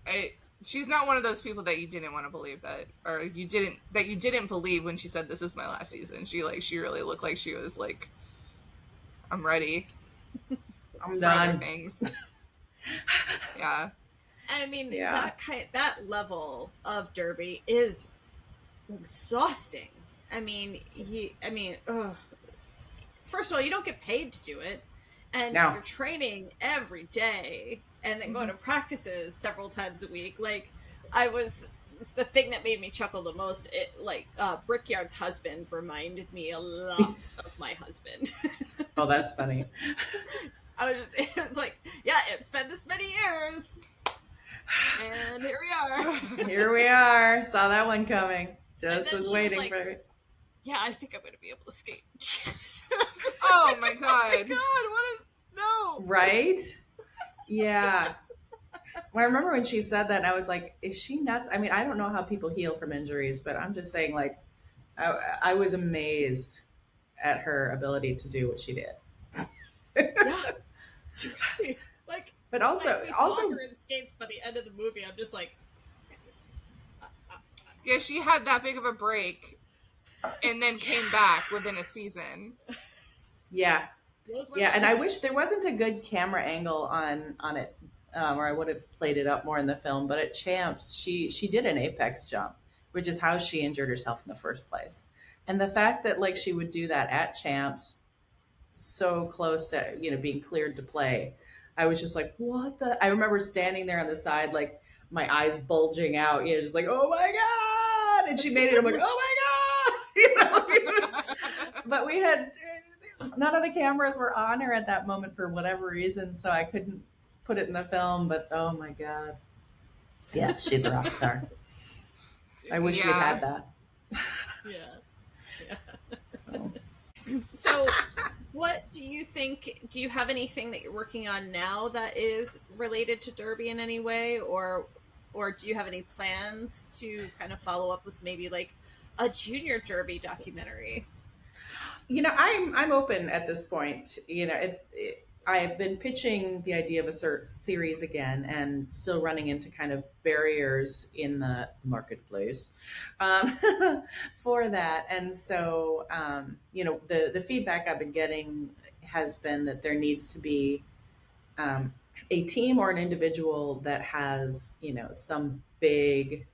I she's not one of those people that you didn't want to believe that, or you didn't believe when she said this is my last season. She really looked like she was like, I'm ready I'm for other done. things. Yeah. I mean, Yeah. that level of derby is exhausting. I mean, ugh. First of all, you don't get paid to do it, and Now, you're training every day, and then going Mm-hmm. to practices several times a week. Like, I was the thing that made me chuckle the most. Brickyard's husband reminded me a lot of my husband. oh, that's funny. It was like, yeah, it's been this many years, and here we are. Here we are. Saw that one coming. And Just then was she was waiting like, for it. yeah, I think I'm going to be able to skate. I'm just Oh like, my oh my god. god, what is no? Right? Yeah. Well, I remember when she said that, and I was like, is she nuts? I mean, I don't know how people heal from injuries, but I'm just saying, like, I was amazed at her ability to do what she did. Yeah, it's crazy. Like, But we saw also, her in skates by the end of the movie. I'm just like, Yeah, she had that big of a break and then came back within a season. yeah, those were yeah. And I words. wish there wasn't a good camera angle on it, or I would have played it up more in the film. But at Champs, she did an apex jump, which is how she injured herself in the first place. And the fact that like she would do that at Champs, so close to being cleared to play, I was just like, what the? I remember standing there on the side, like my eyes bulging out, just like, oh my god! And she made it. I'm like, oh my god! But we had none of the cameras were on her at that moment for whatever reason, so I couldn't put it in the film. But oh my god, yeah, she's a rock star. I wish we'd Yeah. had that. Yeah, yeah. So. So, what do you think? Do you have anything that you're working on now that is related to Derby in any way, or do you have any plans to kind of follow up with maybe like a junior Derby documentary? I'm open at this point. I've been pitching the idea of a series again, and still running into kind of barriers in the marketplace, um, for that. And so, the feedback I've been getting has been that there needs to be um, a team or an individual that has some big,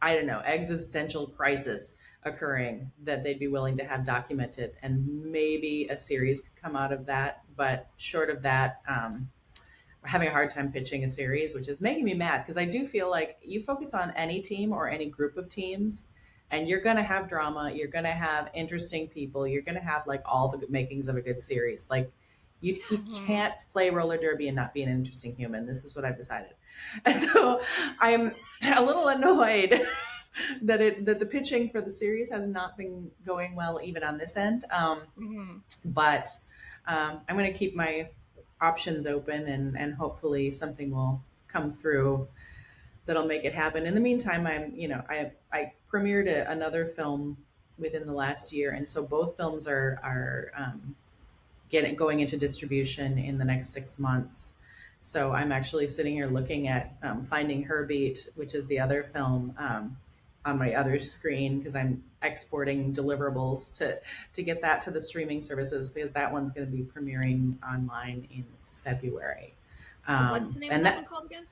I don't know, existential crisis occurring that they'd be willing to have documented, and maybe a series could come out of that. But short of that, having a hard time pitching a series, which is making me mad because I do feel like you focus on any team or any group of teams, and you're going to have drama, you're going to have interesting people, you're going to have like all the makings of a good series. Like you Mhm. can't play roller derby and not be an interesting human. This is what I've decided. And so I'm a little annoyed that the pitching for the series has not been going well even on this end. Mhm. But I'm going to keep my options open, and hopefully something will come through that'll make it happen. In the meantime, I premiered another film within the last year, and so both films are getting going into distribution in the next 6 months. So I'm actually sitting here looking at Finding Her Beat, which is the other film on my other screen because I'm exporting deliverables to get that to the streaming services because that one's going to be premiering online in February. What's the name of And that one called again?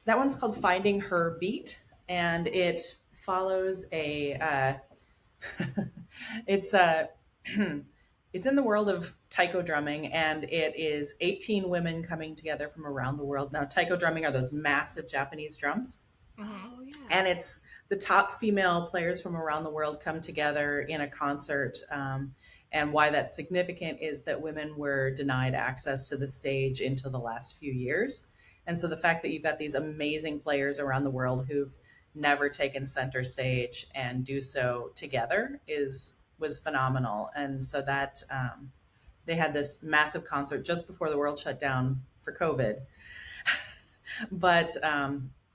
that one's called Finding Her Beat, and it follows it's a it's in the world of taiko drumming, and it is 18 women coming together from around the world. Now, taiko drumming are those massive Japanese drums, Mhm. Oh yeah. and it's the top female players from around the world come together in a concert. And why that's significant is that women were denied access to the stage into the last few years. And so the fact that you've got these amazing players around the world who've never taken center stage and do so together is was phenomenal. And so that they had this massive concert just before the world shut down for COVID, but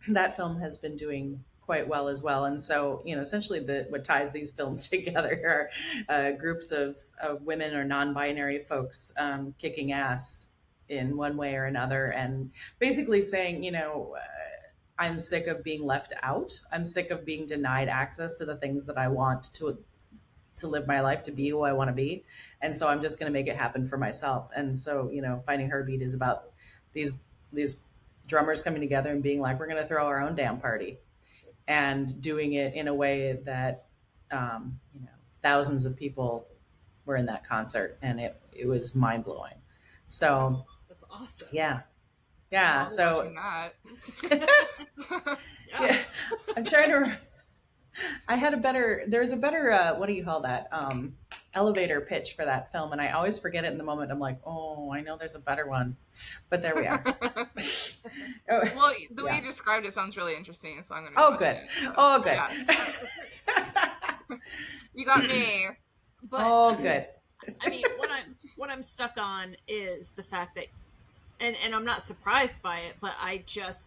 that film has been doing quite well as well. And so, essentially, what ties these films together are groups of women or non-binary folks kicking ass in one way or another, and basically saying, I'm sick of being left out. I'm sick of being denied access to the things that I want to live my life, to be who I want to be. And so I'm just going to make it happen for myself. And so, Finding Her Beat is about these these drummers coming together and being like, we're going to throw our own damn party, and doing it in a way that, thousands of people were in that concert, and it was mind blowing. So That's awesome. yeah, Oh, yeah. I'll be So watching that. Yeah. yeah, I'm trying to. I had a better. There's a better. What do you call that? Elevator pitch for that film, and I always forget it in the moment. I'm like, oh, I know there's a better one, but there we are. Oh, Well, the way yeah. you described it sounds really interesting, so I'm gonna Oh, watch good. it. So, Oh, good. yeah, you got me. But Oh, good. I mean, what I'm stuck on is the fact that, and I'm not surprised by it, but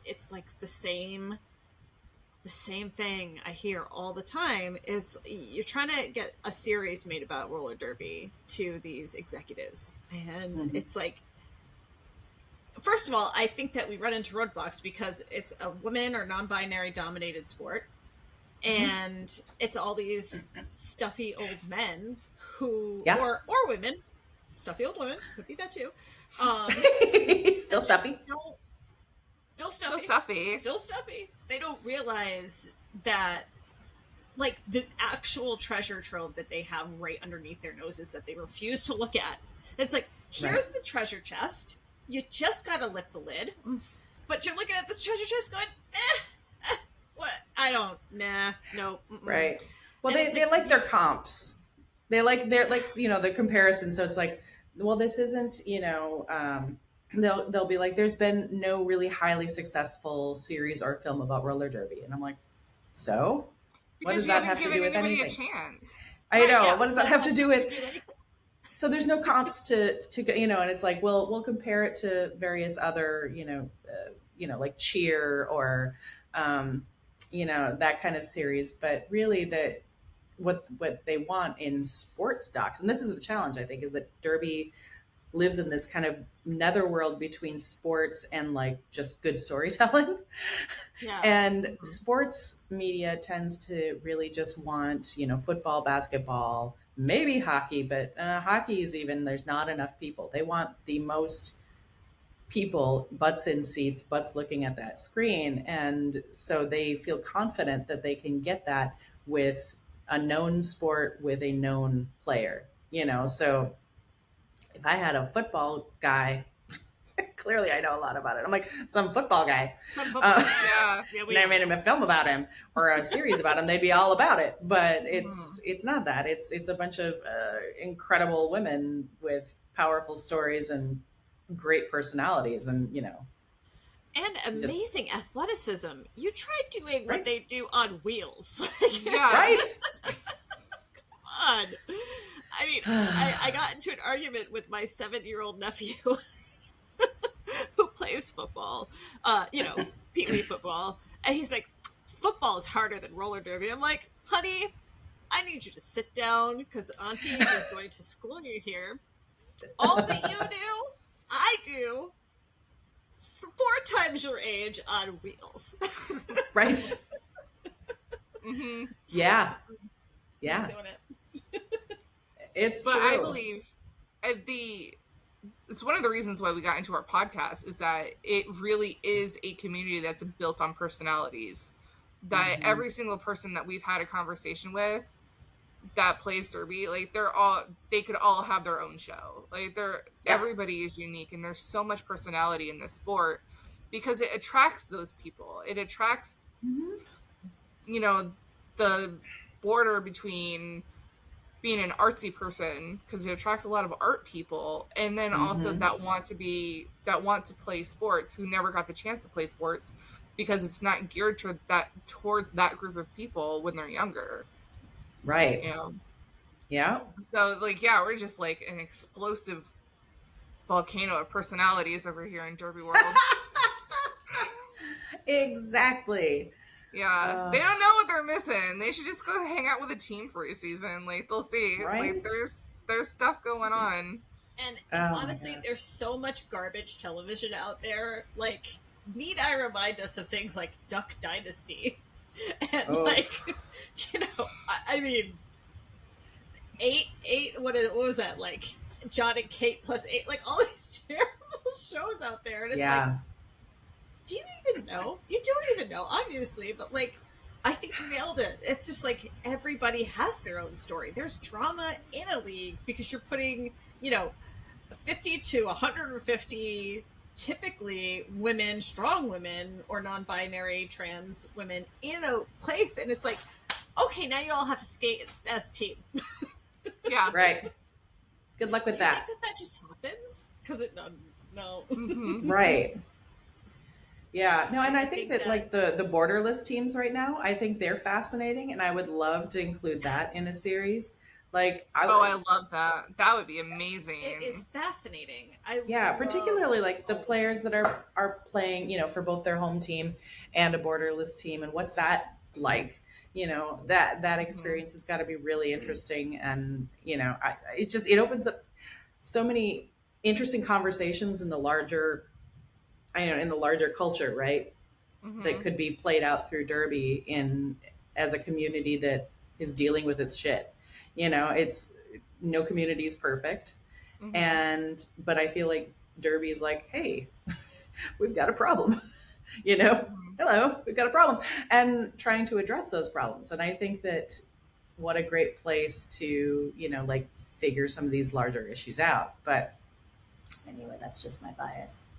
it's like the same thing I hear all the time is you're trying to get a series made about roller derby to these executives, and Mhm. it's like, first of all, I think that we run into roadblocks because it's a women or non-binary dominated sport, and it's all these stuffy old men who, Yeah. or women, stuffy old women, could be that too, Still that just stuffy. don't, still So stuffy, stuffy. still stuffy. They don't realize that, like, the actual treasure trove that they have right underneath their noses that they refuse to look at. It's like, Right. here's the treasure chest. You just gotta lift the lid. But you're looking at this treasure chest going, what? I don't, nah, no. Right. Well, And they like their comps. They're like, the comparison. So it's like, well, this isn't, they'll be like, there's been no really highly successful series or film about roller derby. And I'm like, so what Because does you that haven't have to given do with anybody a anything? chance. I Right, know. yeah, What does so that have it to has do nothing with? to anything. So there's no comps to go, and it's like, well, we'll compare it to various other, like Cheer or, that kind of series. But really, what they want in sports docs, and this is the challenge, I think, is that Derby lives in this kind of netherworld between sports and like just good storytelling. Yeah. And sports media tends to really just want, football, basketball, maybe hockey, but hockey is even, there's not enough people. They want the most people, butts in seats, butts looking at that screen. And so they feel confident that they can get that with a known sport with a known player, So if I had a football guy clearly I know a lot about it. I'm like, some football guy. Some football. Yeah. And I made him a film about him or a series about him, they'd be all about it. But it's not that. It's a bunch of incredible women with powerful stories and great personalities, and And amazing athleticism. You tried doing Right. what they do on wheels. Yeah. right. on. I mean, I got into an argument with my 7-year-old nephew who plays football, Pee Wee football. And he's like, football is harder than roller derby. I'm like, honey, I need you to sit down because Auntie is going to school you here. All that you do, I do. 4 times your age on wheels. Right. Mm-hmm. Yeah. Yeah. Doing it. It's But true. I believe it's one of the reasons why we got into our podcast is that it really is a community that's built on personalities. That every single person that we've had a conversation with that plays derby, like they could all have their own show. Like everybody is unique, and there's so much personality in this sport because it attracts those people. It attracts, the border between being an artsy person, because it attracts a lot of art people, and then also that want to play sports who never got the chance to play sports because it's not geared towards that group of people when they're younger. Right. Yeah. So we're just like an explosive volcano of personalities over here in Derby World. Exactly. Yeah, they don't know what they're missing. They should just go hang out with a team for a season. Like, they'll see. Right? Like, there's stuff going on. And Oh honestly, there's so much garbage television out there. Like, need I remind us of things like Duck Dynasty? And I mean, what was that? Like, John and Kate plus 8, like all these terrible shows out there. And it's like, do you even know? You don't even know, obviously, but like, I think you nailed it. It's just like everybody has their own story. There's drama in a league because you're putting, 50 to 150 typically women, strong women, or non-binary trans women in a place, and it's like, okay, now you all have to skate as a team. Yeah. Right. Good luck with Do you that. think that just happens? Because no. Right. Yeah, no, and I think that that- like the borderless teams right now, I think they're fascinating, and I would love to include that in a series. Like, I love that. That would be amazing. It is fascinating. particularly like the players that are playing, for both their home team and a borderless team, and what's that like? That experience has got to be really interesting, and it opens up so many interesting conversations in the larger culture, right? That could be played out through derby as a community that is dealing with its shit. It's no community is perfect, but I feel like derby is like, hey, we've got a problem. Hello, we've got a problem, and trying to address those problems. And I think that what a great place to figure some of these larger issues out. But anyway, that's just my bias.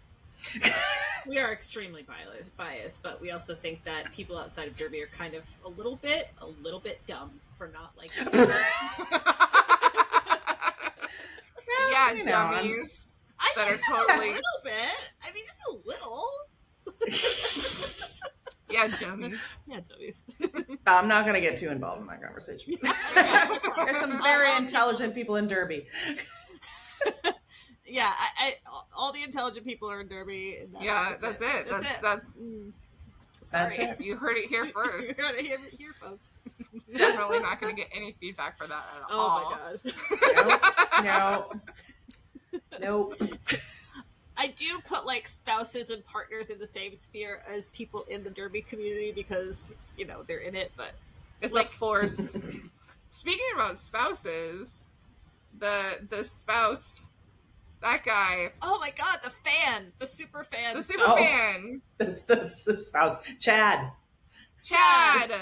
We are extremely biased, but we also think that people outside of derby are kind of a little bit dumb for not liking it. Yeah, dummies. I that just are totally a little bit. I mean, just a little. Yeah, dummies. Yeah, dummies. I'm not going to get too involved in my conversation. There's some very intelligent people in derby. Yeah, all the intelligent people are in derby. And That's it. That's sorry. That's it. You heard it here first. You heard it here, folks. Definitely not going to get any feedback for that at all. Oh my god. Nope. I do put like spouses and partners in the same sphere as people in the derby community because they're in it, but it's like forced. Speaking about spouses, the spouse, that guy. Oh my god, the super fan, the super fan, the spouse, Chad. That's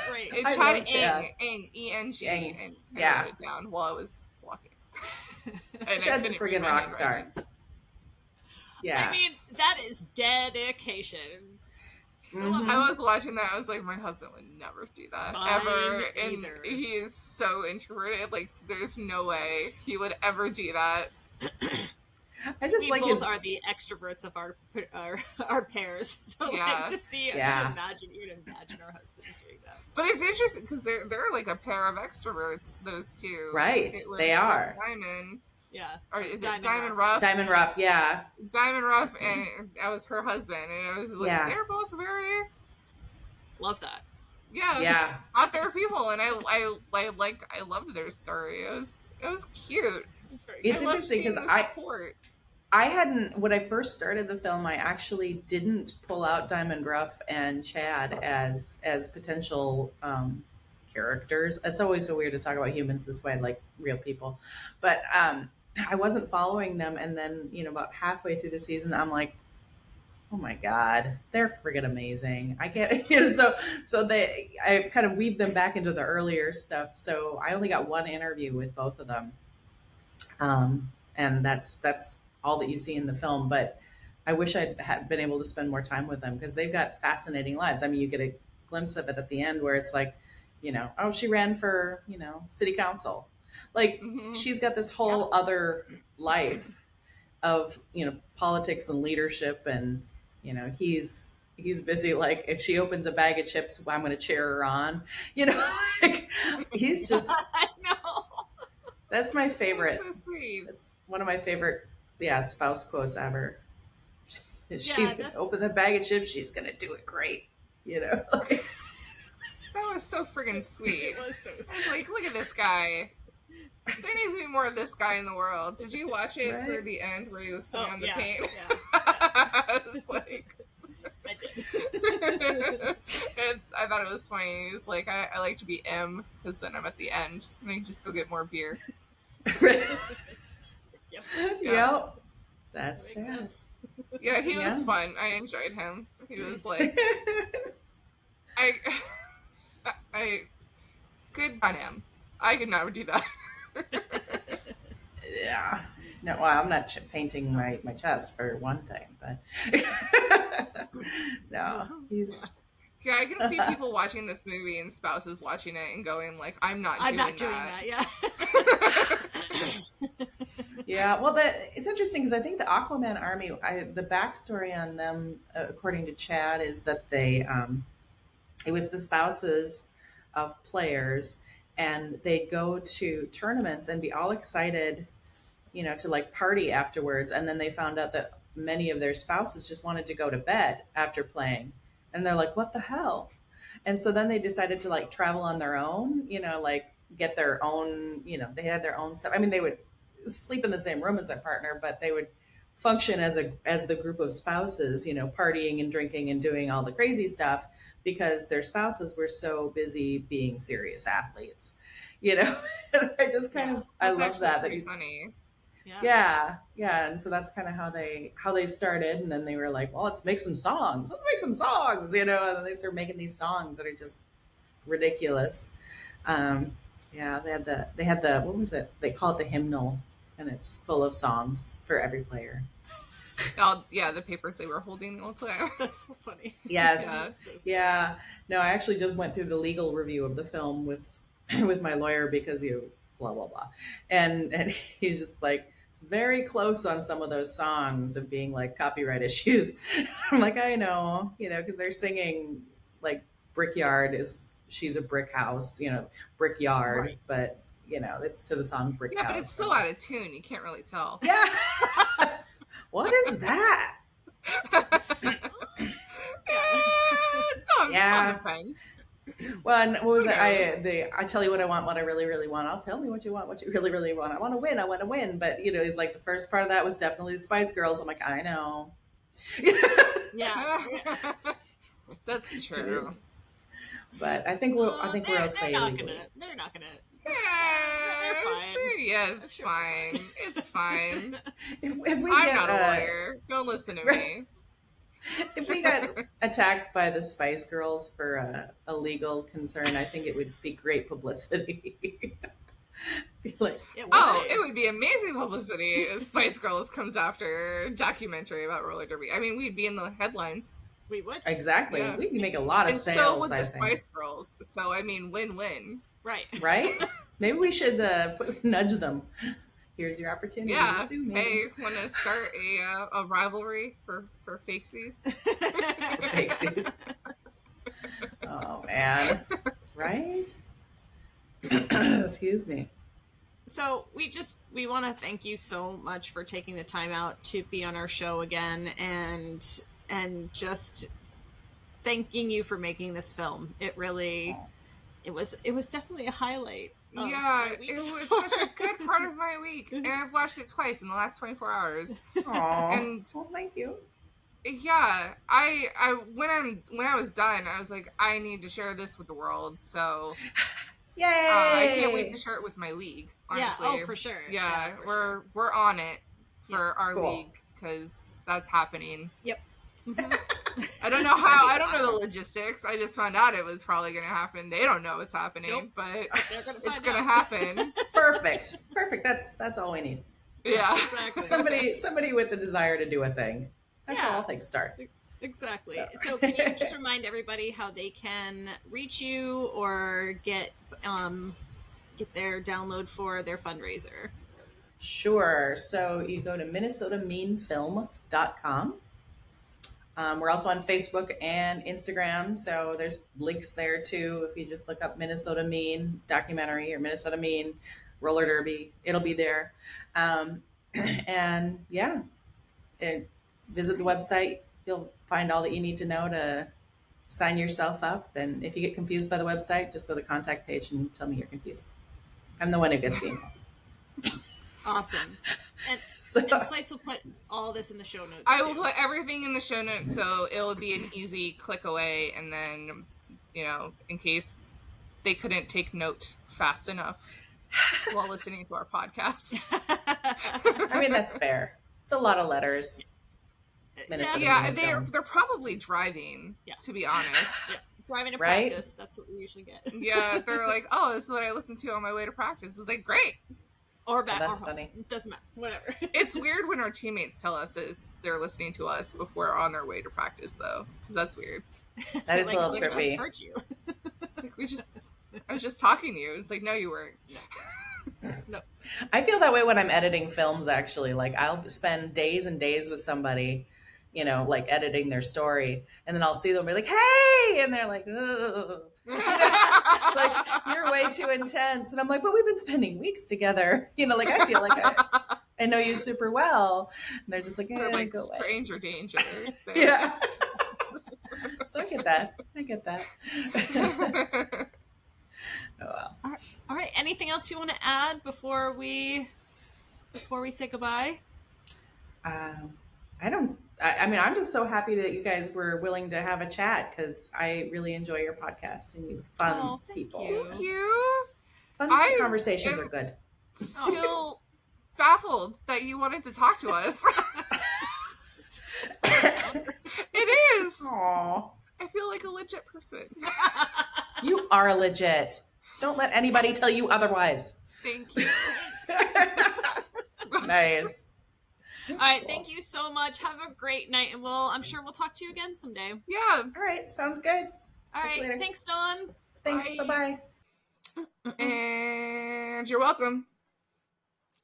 great. It's Chad Eng, E-N-G, and I wrote it down while I was walking. Chad's a friggin' rock star. Yeah. I mean, that is dedication. Mhm. I was watching that. I was like, my husband would never do that ever, and either. he is so introverted. Like, there's no way he would ever do that. I just We like both his. are the extroverts of our pairs. So Yeah. like to Yeah. imagine our husbands doing that. But it's interesting because they're like a pair of extroverts. Those two, Right, they are. Diamond, Yeah, or is Diamond it Diamond Ruff. Ruff? Diamond Ruff, yeah. Diamond Ruff, and that was her husband, and I was like, Yeah. they're both very. Love that. Yeah, not their people, and I loved their story. It was cute. It's interesting because I hadn't, when I first started the film, I actually didn't pull out Diamond Ruff and Chad as potential characters. It's always so weird to talk about humans this way, like real people, but I wasn't following them, and then about halfway through the season, I'm like, oh my god, they're friggin' amazing. I can't, I kind of weaved them back into the earlier stuff. So I only got one interview with both of them, and that's all that you see in the film. But I wish I'd had been able to spend more time with them because they've got fascinating lives. I mean, you get a glimpse of it at the end where it's like, oh, she ran for city council. Like she's got this whole other life of politics and leadership, and he's busy, like if she opens a bag of chips, I'm going to cheer her on, like he's just I know. that's my favorite. That's so sweet. That's one of my favorite spouse quotes ever. She's going to open the bag of chips, she's going to do it great, That was so friggin' sweet. It was so I was sweet. like, look at this guy. There needs to be more of this guy in the world. Did you watch it Right. through the end where he was putting on the paint? Yeah. I was like, I did. I thought it was funny. He was like, I like to be M because then I'm at the end and I can just go get more beer. Yep. That's Makes Chad. sense. Yeah, he was Yeah. fun. I enjoyed him. He was like, I good on him. I could never do that. Yeah. No, well, I'm not painting my chest for one thing, but no, he's Yeah, I can see people watching this movie and spouses watching it and going like, I'm not doing that. Yeah. yeah. Well, it's interesting because I think the Aquaman army, the backstory on them, according to Chad, is that they it was the spouses of players, and they go to tournaments and be all excited, to like party afterwards. And then they found out that many of their spouses just wanted to go to bed after playing. And they're like, what the hell? And so then they decided to like travel on their own, like get their own, they had their own stuff. I mean, they would sleep in the same room as their partner, but they would function as the group of spouses, partying and drinking and doing all the crazy stuff because their spouses were so busy being serious athletes, And I just kind of, I love that he's funny. Yeah. And so that's kind of how they started. And then they were like, well, let's make some songs. And then they started making these songs that are just ridiculous. Yeah, they had the what was it? They call it the hymnal, and it's full of songs for every player. Oh, yeah, the papers they were holding the whole time. That's so funny. Yes. So sweet. Yeah. No, I actually just went through the legal review of the film with my lawyer because blah blah blah, and he's just like, it's very close on some of those songs of being like copyright issues. I'm like, I know, because they're singing like Brickyard is she's a brick house, Brickyard, Right. But it's to the song Brick House. Yeah, but it's still out of tune. You can't really tell. Yeah. What is that? It's on the fence. Well, and what was Who it? I tell you what I want, what I really, really want. I'll tell me what you want, what you really, really want. I want to win. But it's like the first part of that was definitely the Spice Girls. I'm like, I know. Yeah. That's true. But I think we're okay. They're not gonna. Yeah, They're fine. Yeah, it's fine. It's fine. If we I'm get, not a lawyer. Don't listen to me. If we got attacked by the Spice Girls for a legal concern, I think it would be great publicity. Like, It it would be amazing publicity if Spice Girls comes after a documentary about roller derby. I mean, we'd be in the headlines. we would. exactly. Yeah. We can make a lot of And sales, so would I the think. Spice Girls. So, I mean, win-win. Right. Right? Maybe we should nudge them. Here's your opportunity to Yeah. sue me. Hey, want to start a rivalry for fakesies? Fakesies. Oh, man. Right? Excuse me. So we want to thank you so much for taking the time out to be on our show again, and just thanking you for making this film. It really, it was definitely a highlight. Of Yeah, my week it was so such a good part of my week. And I've watched it twice in the last 24 hours. Aw. And Well, thank you. yeah, I when I was done, I was like, I need to share this with the world. So Yay! I can't wait to share it with my league. Honestly. Yeah, oh, for sure. Yeah, for we're on it for our Cool. league because that's happening. Yep. Mm-hmm. I don't know how. I don't know the logistics. I just found out it was probably going to happen. They don't know it's happening, Nope. but They're gonna it's find going to out. happen. Perfect. That's all we need. Yeah. Exactly. Somebody with the desire to do a thing. That's Yeah. how all things start. Exactly. So. So can you just remind everybody how they can reach you or get their download for their fundraiser? Sure. So you go to minnesotameanfilm.com. We're also on Facebook and Instagram, so there's links there too. If you just look up Minnesota Mean documentary or Minnesota Mean roller derby, it'll be there. And yeah, visit the website. You'll find all that you need to know to sign yourself up. And if you get confused by the website, just go to the contact page and tell me you're confused. I'm the one who gets the emails. Awesome. And So, Slice will put all this in the show notes. I will too. put everything in the show notes, so it'll be an easy click away. And then, in case they couldn't take note fast enough while listening to our podcast. I mean, that's fair. It's a lot of letters. Minnesota Yeah, Mean they're Film. probably driving. Yeah. To be honest. Yeah. Driving to Right? practice. That's what we usually get. Yeah, they're like, oh, this is what I listen to on my way to practice. It's like, great. Or back. that's or home. funny. It doesn't matter. Whatever. It's weird when our teammates tell us they're listening to us before on their way to practice, though, because that's weird. That is a little we just trippy. heard you. It's like I was just talking to you. It's like, no, you weren't. No. I feel that way when I'm editing films, actually. Like, I'll spend days and days with somebody, like editing their story, and then I'll see them be like, hey! And they're like, ugh. It's like, you're way too intense. And I'm like, but we've been spending weeks together. Like, I feel like I know you super well. And they're just like, They're like go away. stranger danger. So. Yeah. So I get that. Oh, well. All right. Anything else you want to add before we say goodbye? I mean, I'm just so happy that you guys were willing to have a chat because I really enjoy your podcast and you fun thank people. you. Thank you. Fun I conversations am- are good. Still baffled that you wanted to talk to us. It is. Aw, I feel like a legit person. you are legit. Don't let anybody tell you otherwise. Thank you. Nice. All right. Thank you so much. Have a great night, and I'm sure we'll talk to you again someday. Yeah. All right, sounds good. All Talk right. later. Thanks, Dawn. Thanks. Bye. Bye-bye. And you're welcome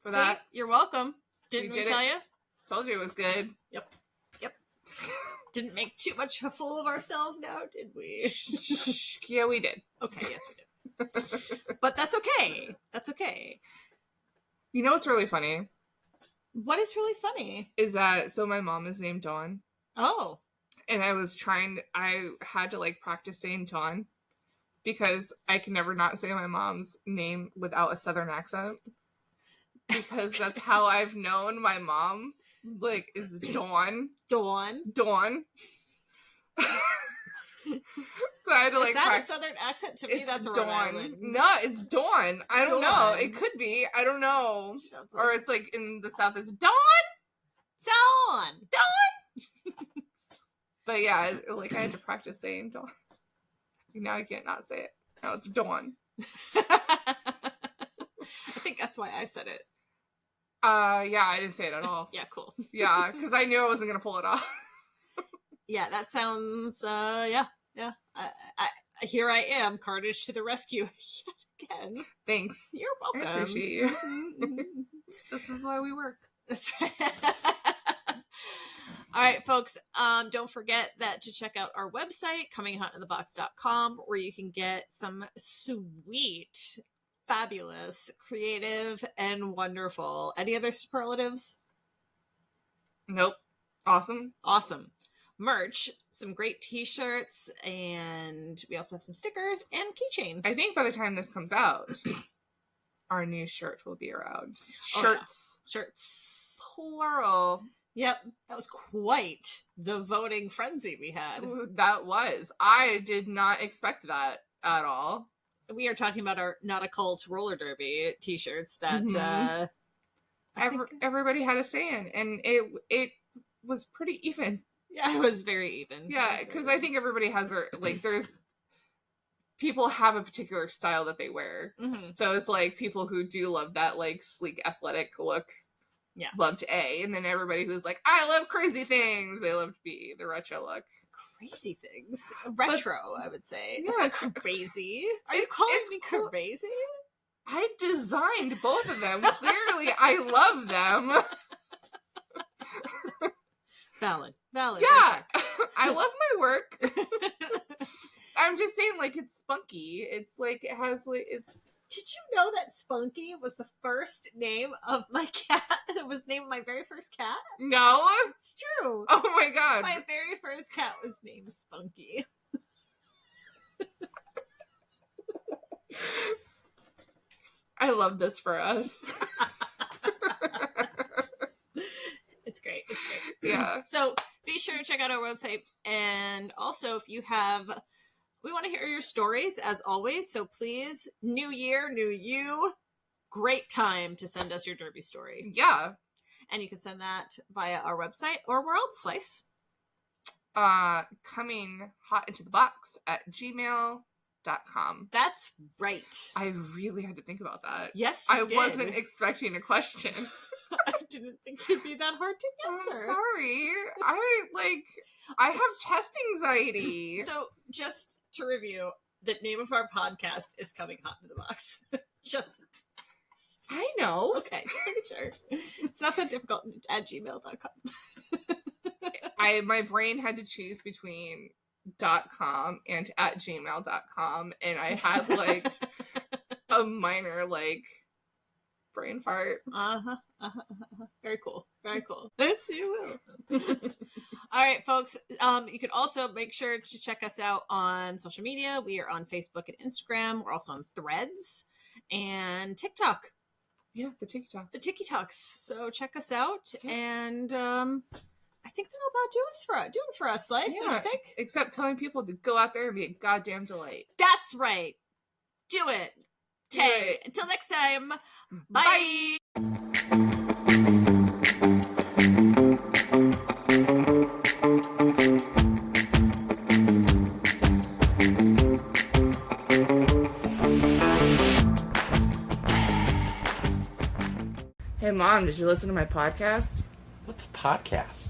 for See? that. You're welcome. Didn't we did tell it. you? Told you it was good. Yep. Didn't make too much a fool of ourselves now, did we? Yeah, we did. Okay, yes, we did. But that's okay. That's okay. You know what's really funny? What is really funny? Is that, so my mom is named Dawn. Oh. And I had to practice saying Dawn because I can never not say my mom's name without a Southern accent. Because that's how I've known my mom, is Dawn. Dawn. Dawn. So I had to Is that practice. a Southern accent? To me, It's that's a Rhode Dawn. Island. No, it's Dawn. I don't know. Dawn. It could be. I don't know. Sounds Or like it's in the South, it's Dawn. Dawn. But yeah, I had to practice saying Dawn. Now I can't not say it. Now it's Dawn. I think that's why why I said it. Yeah, I didn't say it at all. Yeah, cool. Yeah, because I knew I wasn't going to pull it off. Yeah, that sounds, yeah. I here I am, Carnage to the rescue yet again. Thanks. You're welcome. I appreciate you. This is why we work. That's right. All right, folks, don't forget that to check out our website, cominghotintothebox.com, where you can get some sweet, fabulous, creative, and wonderful. Any other superlatives? Nope. Awesome. Awesome. Merch, some great t-shirts, and we also have some stickers and keychain. I think by the time this comes out, our new shirt will be around. Oh, Shirts. Yeah. Shirts. Plural. Yep, that was quite the voting frenzy we had. Ooh, that was. I did not expect that at all. We are talking about our Not a Cult roller derby t-shirts that everybody had a say in, and it was pretty even. Yeah, it was very even. Yeah, because I think everybody has their, like, there's people have a particular style that they wear. Mm-hmm. So it's like people who do love that, like, sleek athletic look. Yeah. Loved A, and then everybody who's like, I love crazy things, they loved B, the retro look. Crazy things. Retro, I would say. Yeah, it's not crazy. Are you calling me crazy? I designed both of them. Clearly, I love them. Valid. Yeah, I love my work. I'm just saying, like, it's spunky. It's like, it has, like, it's... Did you know that Spunky was the first name of my cat? It was named my very first cat? No? It's true. Oh my god. My very first cat was named Spunky. I love this for us. It's great. It's great. Yeah. So be sure to check out our website. And also, if you have... We want to hear your stories, as always. So please, new year, new you. Great time to send us your derby story. Yeah. And you can send that via our website or where else, Slice? cominghotintothebox@gmail.com. That's right. I really had to think about that. Yes, you did. Wasn't expecting a question. I didn't think it'd be that hard to answer. I'm sorry. I have test anxiety. So, just to review, the name of our podcast is Coming Hot into the Box. just I know. Okay, just making sure. It's not that difficult at gmail.com. My brain had to choose between .com and @gmail.com, and I had like a minor like brain fart. Very cool. Very cool. Yes, you will. All right, folks. You could also make sure to check us out on social media. We are on Facebook and Instagram. We're also on Threads and TikTok. Yeah, the TikToks. The TikToks. So check us out, and I think that'll about do it for us, Slice. Yeah, Don't you think? except telling people to go out there and be a goddamn delight. That's right. Do it. Okay. Until next time. Bye. Hey, Mom, did you listen to my podcast? What's a podcast?